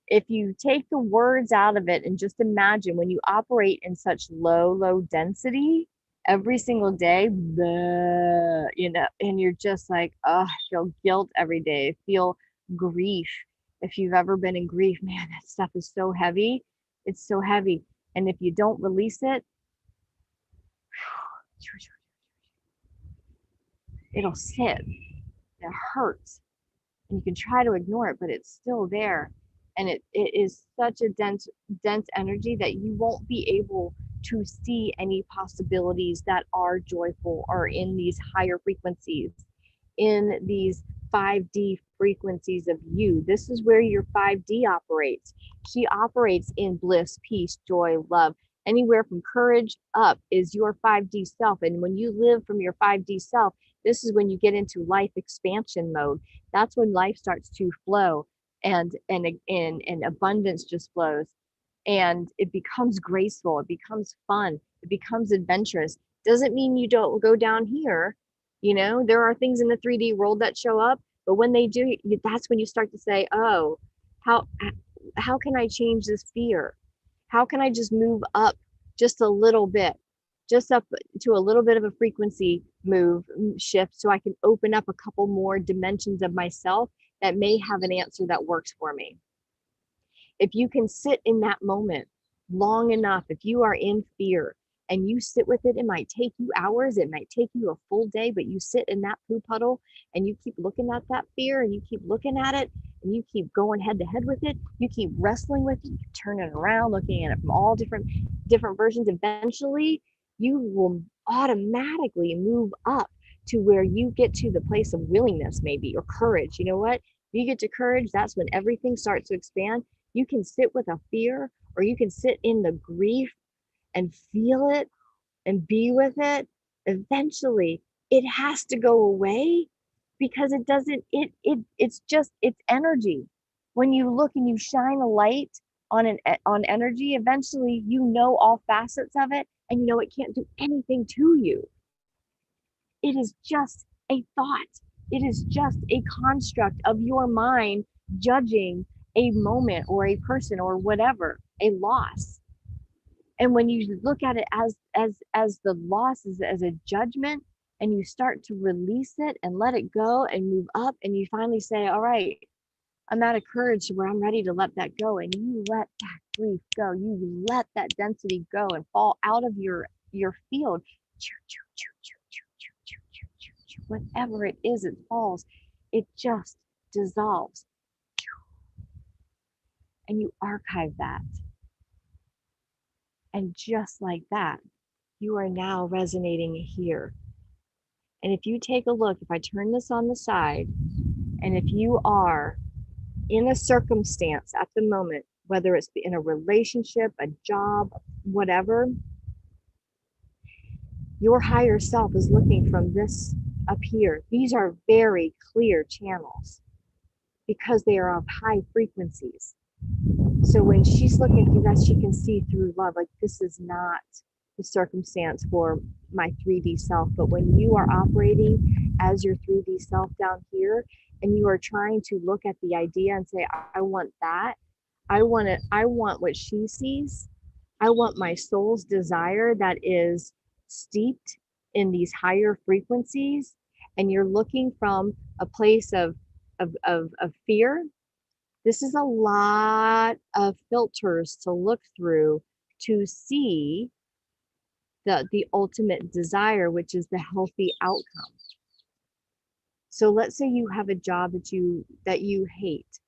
if you take the words out of it and just imagine when you operate in such low density every single day, and you're just like, oh, I feel guilt every day, I feel grief. If you've ever been in grief, man, that stuff is so heavy. It's so heavy. And if you don't release it, it'll sit. It hurts. And you can try to ignore it, but it's still there. And it is such a dense energy that you won't be able to see any possibilities that are joyful or in these higher frequencies, in these 5D frequencies of you. This is where your 5D operates. She operates in bliss, peace, joy, love. Anywhere from courage up is your 5D self. And when you live from your 5D self, this is when you get into life expansion mode. That's when life starts to flow, and abundance just flows, and it becomes graceful, it becomes fun, it becomes adventurous. Doesn't mean you don't go down here. There are things in the 3D world that show up, but when they do, that's when you start to say, oh, how can I change this fear? How can I just move up just a little bit, just up to a little bit of a frequency shift, so I can open up a couple more dimensions of myself that may have an answer that works for me. If you can sit in that moment long enough, if you are in fear and you sit with it, it might take you hours, it might take you a full day, but you sit in that poo puddle and you keep looking at that fear, and you keep looking at it, and you keep going head to head with it, you keep wrestling with it, you turn it around, looking at it from all different versions. Eventually you will automatically move up to where you get to the place of willingness, maybe, or courage. You know what? You get to courage, that's when everything starts to expand. You can sit with a fear, or you can sit in the grief and feel it and be with it. Eventually it has to go away, because it doesn't, it's energy. When you look and you shine a light on energy, eventually all facets of it, and it can't do anything to you. It is just a thought. It is just a construct of your mind judging a moment or a person or whatever, a loss. And when you look at it as the loss, as a judgment, and you start to release it and let it go and move up, and you finally say, all right, I'm out of courage where I'm ready to let that go. And you let that grief go. You let that density go and fall out of your field. Whatever it is, it falls. it just dissolves. And you archive that. And just like that, you are now resonating here. And if you take a look, if I turn this on the side, and if you are in a circumstance at the moment, whether it's in a relationship, a job, whatever, your higher self is looking from this up here. These are very clear channels because they are of high frequencies. So when she's looking through that, she can see through love. Like, this is not the circumstance for my 3D self. But when you are operating as your 3D self down here, and you are trying to look at the idea and say, I want that. I want it. I want what she sees. I want my soul's desire that is steeped in these higher frequencies. And you're looking from a place of fear. This is a lot of filters to look through to see the ultimate desire, which is the healthy outcome. So let's say you have a job that you hate,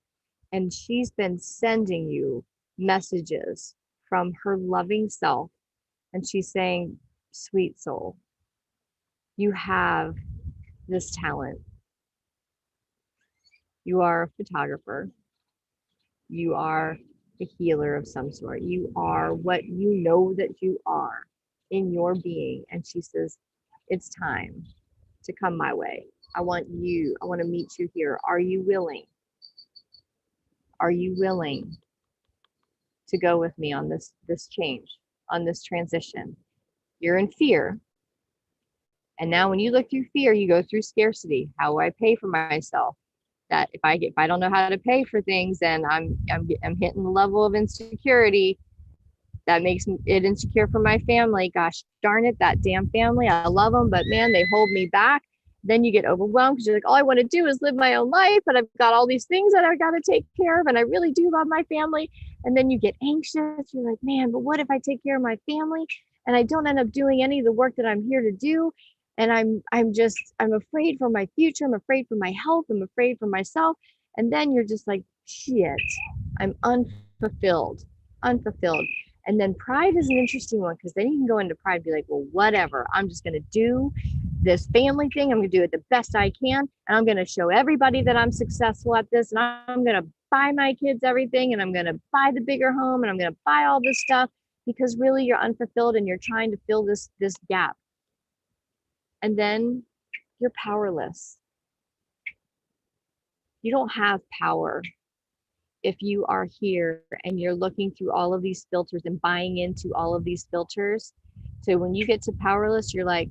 and she's been sending you messages from her loving self, and she's saying, sweet soul, you have this talent. You are a photographer. You are a healer of some sort. You are what you know that you are in your being. And she says, it's time to come my way. I want to meet you here. Are you willing? Are you willing to go with me on this change, on this transition? You're in fear. And now when you look through fear, you go through scarcity. How do I pay for myself? That if I don't know how to pay for things, then I'm hitting the level of insecurity that makes it insecure for my family. Gosh darn it, that damn family, I love them, but man, they hold me back. Then you get overwhelmed because you're like, all I want to do is live my own life, but I've got all these things that I got to take care of, and I really do love my family. And then you get anxious. You're like, man, but what if I take care of my family and I don't end up doing any of the work that I'm here to do? And I'm afraid for my future. I'm afraid for my health. I'm afraid for myself. And then you're just like, shit, I'm unfulfilled. And then pride is an interesting one, because then you can go into pride and be like, well, whatever. I'm just going to do this family thing. I'm going to do it the best I can. And I'm going to show everybody that I'm successful at this. And I'm going to buy my kids everything. And I'm going to buy the bigger home. And I'm going to buy all this stuff, because really you're unfulfilled and you're trying to fill this gap. And then you're powerless. You don't have power if you are here and you're looking through all of these filters and buying into all of these filters. So when you get to powerless, you're like,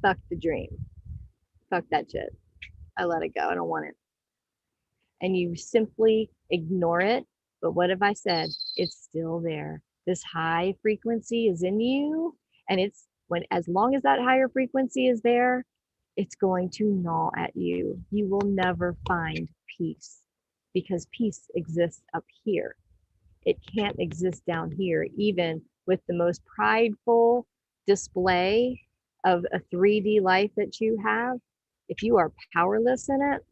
fuck the dream. Fuck that shit. I let it go. I don't want it. And you simply ignore it. But what have I said? It's still there. This high frequency is in you. And as long as that higher frequency is there, it's going to gnaw at you. You will never find peace, because peace exists up here. It can't exist down here, even with the most prideful display of a 3D life that you have. If you are powerless in it,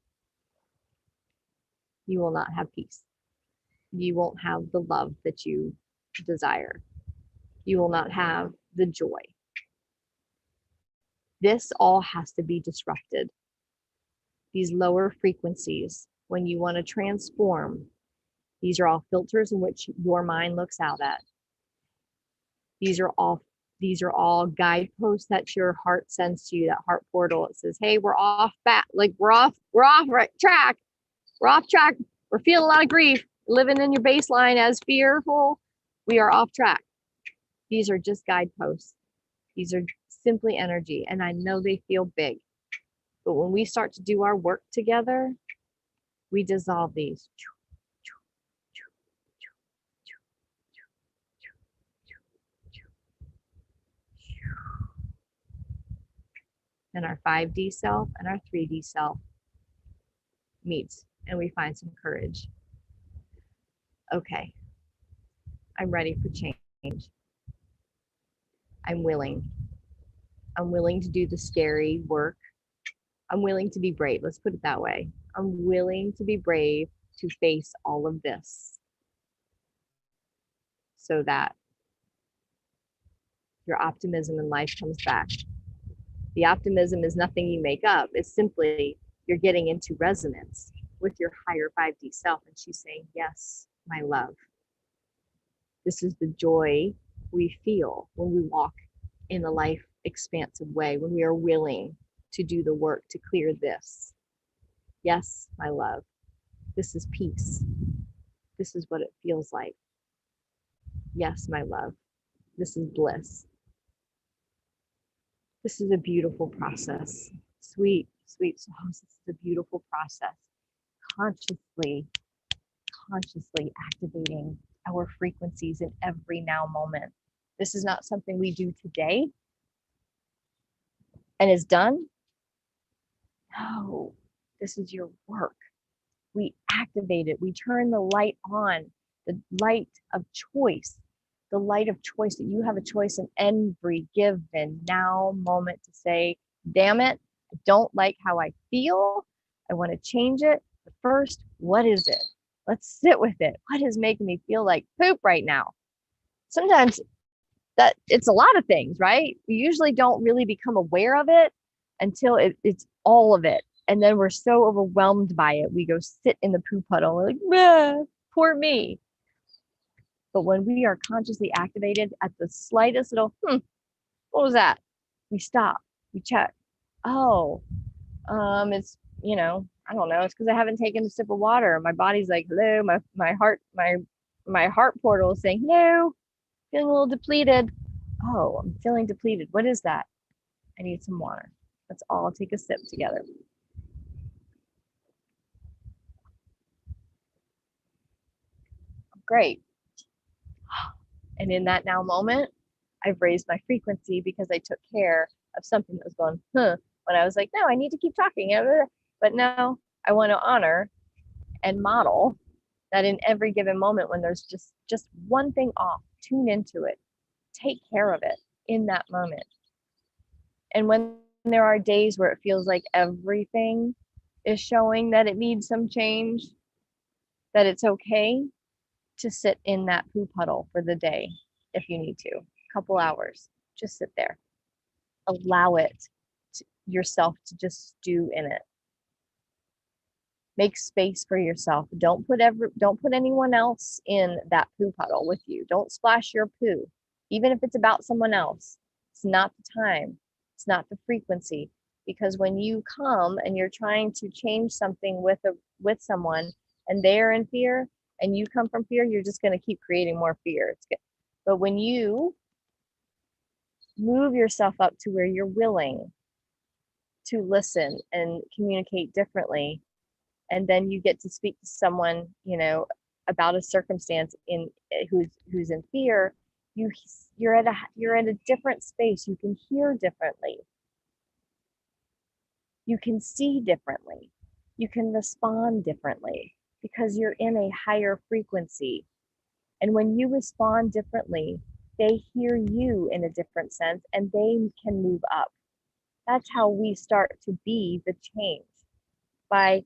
you will not have peace. You won't have the love that you desire. You will not have the joy. This all has to be disrupted. These lower frequencies, when you want to transform, these are all filters in which your mind looks out at. These are all guideposts that your heart sends to you, that heart portal. It says, hey, we're off track. We're off track. We're feeling a lot of grief, living in your baseline as fearful. We are off track. These are just guideposts. These are simply energy. And I know they feel big, but when we start to do our work together, we dissolve these. And our 5D self and our 3D self meets, and we find some courage. Okay, I'm ready for change. I'm willing. I'm willing to do the scary work. I'm willing to be brave. Let's put it that way. I'm willing to be brave to face all of this so that your optimism in life comes back. The optimism is nothing you make up. It's simply you're getting into resonance with your higher 5D self. And she's saying, yes, my love. This is the joy we feel when we walk in a life expansive way, when we are willing to do the work to clear this. Yes, my love. This is peace. This is what it feels like. Yes, my love. This is bliss. This is a beautiful process. Sweet, sweet souls. This is a beautiful process. Consciously activating our frequencies in every now moment. This is not something we do today and is done. No, this is your work. We activate it. We turn the light on, the light of choice, the light of choice that you have a choice in every given now moment to say, damn it, I don't like how I feel. I want to change it. But first, what is it? Let's sit with it. What is making me feel like poop right now? Sometimes that it's a lot of things, right? We usually don't really become aware of it until it's all of it. And then we're so overwhelmed by it. We go sit in the poo puddle. We're like, poor me. But when we are consciously activated at the slightest little, what was that? We stop, we check. Oh, it's, I don't know. It's because I haven't taken a sip of water. My body's like, hello, my heart portal is saying, hello, feeling a little depleted. Oh, I'm feeling depleted. What is that? I need some water. Let's all take a sip together. Great. And in that now moment, I've raised my frequency because I took care of something that was going, when I was like, no, I need to keep talking. But no, I want to honor and model that in every given moment when there's just one thing off, tune into it, take care of it in that moment. And when there are days where it feels like everything is showing that it needs some change, that it's okay to sit in that poo puddle for the day if you need to, a couple hours, just sit there. Allow yourself to just stew in it. Make space for yourself. Don't put anyone else in that poo puddle with you. Don't splash your poo, even if it's about someone else. It's not the time. It's not the frequency. Because when you come and you're trying to change something with someone and they're in fear and you come from fear, you're just going to keep creating more fear. It's good. But when you move yourself up to where you're willing to listen and communicate differently, and then you get to speak to someone, about a circumstance who's in fear, you're at a different space. You can hear differently. You can see differently. You can respond differently because you're in a higher frequency. And when you respond differently, they hear you in a different sense and they can move up. That's how we start to be the change, by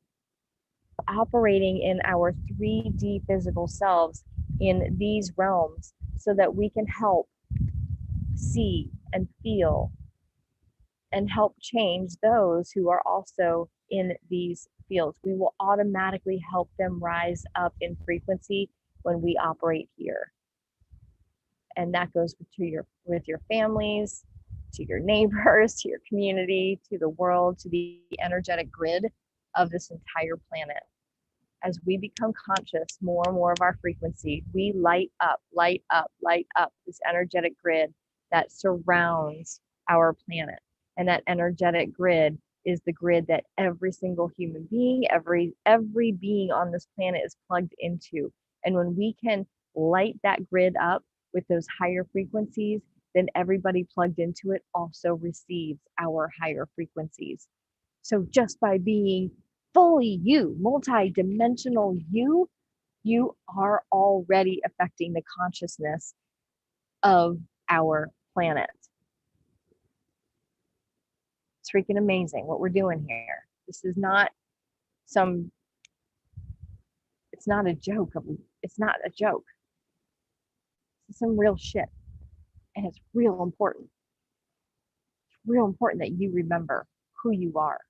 operating in our 3D physical selves in these realms so that we can help see and feel and help change those who are also in these fields. We will automatically help them rise up in frequency when we operate here. And that goes with your families, to your neighbors, to your community, to the world, to the energetic grid of this entire planet. As we become conscious more and more of our frequency, we light up this energetic grid that surrounds our planet. And that energetic grid is the grid that every single human being, every being on this planet is plugged into. And when we can light that grid up with those higher frequencies, then everybody plugged into it also receives our higher frequencies. So just by being fully you, multi-dimensional you are already affecting the consciousness of our planet. It's freaking amazing what we're doing here. This is not some, it's not a joke. It's not a joke. It's some real shit. And it's real important. It's real important that you remember who you are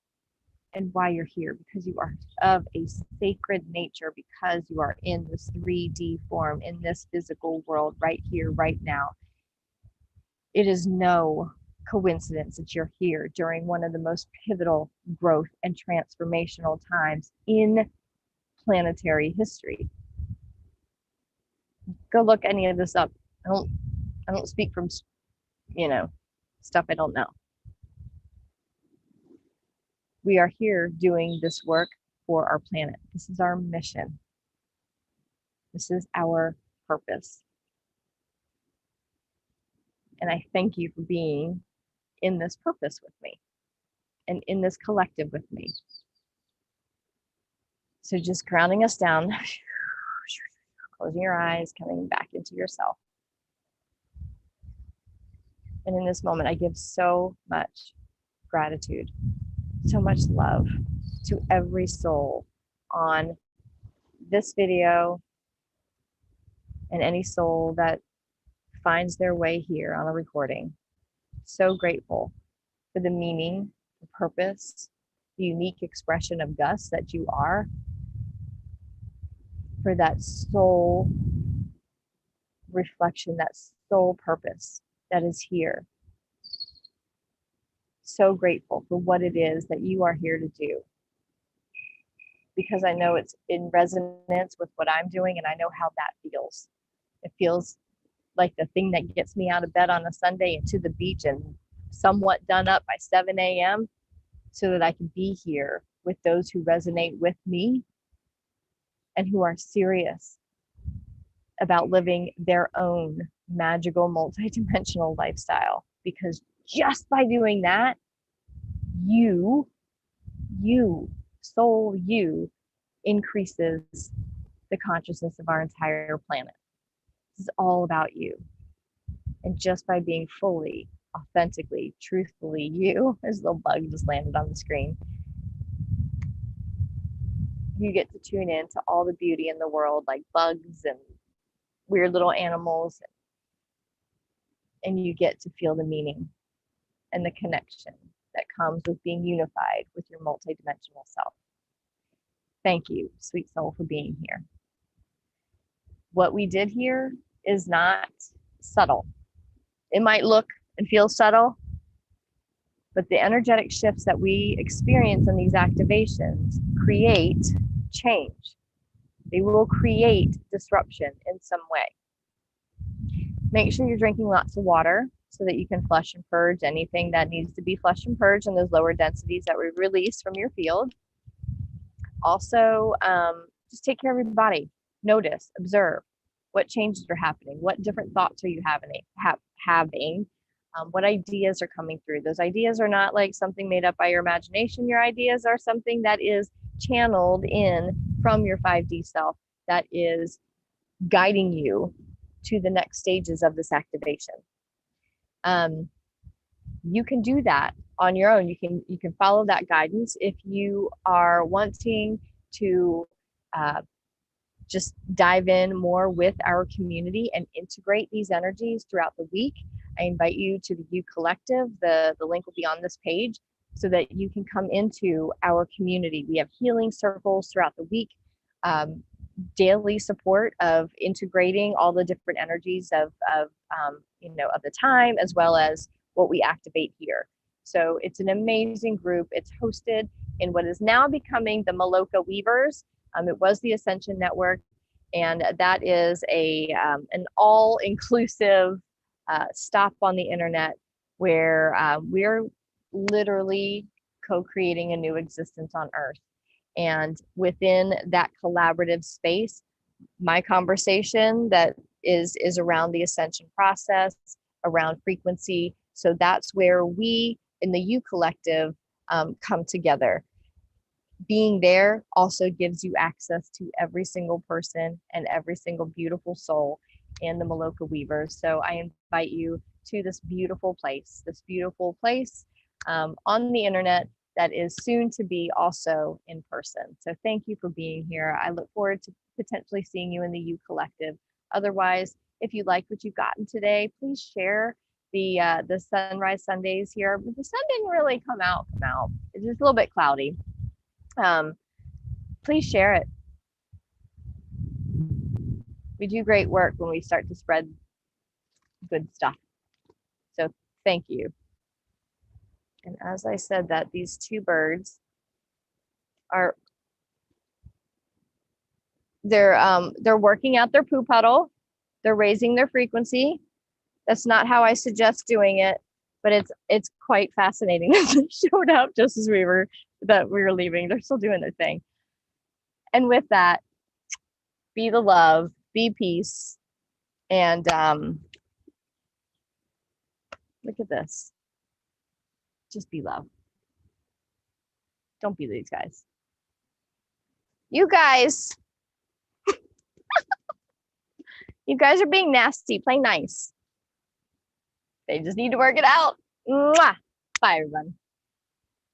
and why you're here, because you are of a sacred nature, because you are in this 3D form, in this physical world right here, right now. It is no coincidence that you're here during one of the most pivotal growth and transformational times in planetary history. Go look any of this up. I don't speak from, stuff I don't know. We are here doing this work for our planet. This is our mission. This is our purpose. And I thank you for being in this purpose with me and in this collective with me. So just grounding us down, closing your eyes, coming back into yourself. And in this moment, I give so much gratitude, so much love to every soul on this video and any soul that finds their way here on a recording. So grateful for the meaning, the purpose, the unique expression of Gus that you are, for that soul reflection, that soul purpose that is here. So grateful for what it is that you are here to do, because I know it's in resonance with what I'm doing, and I know how that feels. It feels like the thing that gets me out of bed on a Sunday and to the beach and somewhat done up by 7 a.m. so that I can be here with those who resonate with me and who are serious about living their own magical multidimensional lifestyle. Because just by doing that, you, soul you, increases the consciousness of our entire planet. This is all about you. And just by being fully, authentically, truthfully you, as the bug just landed on the screen, you get to tune in to all the beauty in the world, like bugs and weird little animals, and you get to feel the meaning and the connection that comes with being unified with your multidimensional self. Thank you, sweet soul, for being here. What we did here is not subtle. It might look and feel subtle, but the energetic shifts that we experience in these activations create change. They will create disruption in some way. Make sure you're drinking lots of water so that you can flush and purge anything that needs to be flushed and purged in those lower densities that we release from your field. Also, just take care of your body. Notice, observe what changes are happening, what different thoughts are you having, what ideas are coming through. Those ideas are not like something made up by your imagination. Your ideas are something that is channeled in from your 5D self that is guiding you to the next stages of this activation. You can do that on your own. You can follow that guidance. If you are wanting to just dive in more with our community and integrate these energies throughout the week, I invite you to the U Collective. The link will be on this page so that you can come into our community. We have healing circles throughout the week, daily support of integrating all the different energies of the time, as well as what we activate here. So it's an amazing group. It's hosted in what is now becoming the Maloka Weavers. It was the Ascension Network, and that is an all-inclusive stop on the internet where we're literally co-creating a new existence on Earth. And within that collaborative space, my conversation that is around the ascension process, around frequency. So that's where we in the U Collective come together. Being there also gives you access to every single person and every single beautiful soul in the Maloka Weavers. So I invite you to this beautiful place on the internet that is soon to be also in person. So thank you for being here. I look forward to potentially seeing you in the U Collective. Otherwise, if you like what you've gotten today, please share the sunrise Sundays here. But the sun didn't really come out. It's just a little bit cloudy. Please share it. We do great work when we start to spread good stuff. So thank you. And as I said that, these two birds are they're working out their poo puddle. They're raising their frequency. That's not how I suggest doing it, but it's quite fascinating. They showed up just as we were leaving. They're still doing their thing. And with that, be the love, be peace, and look at this. Just be love. Don't be these guys. You guys are being nasty. Play nice. They just need to work it out. Mwah. Bye, everyone.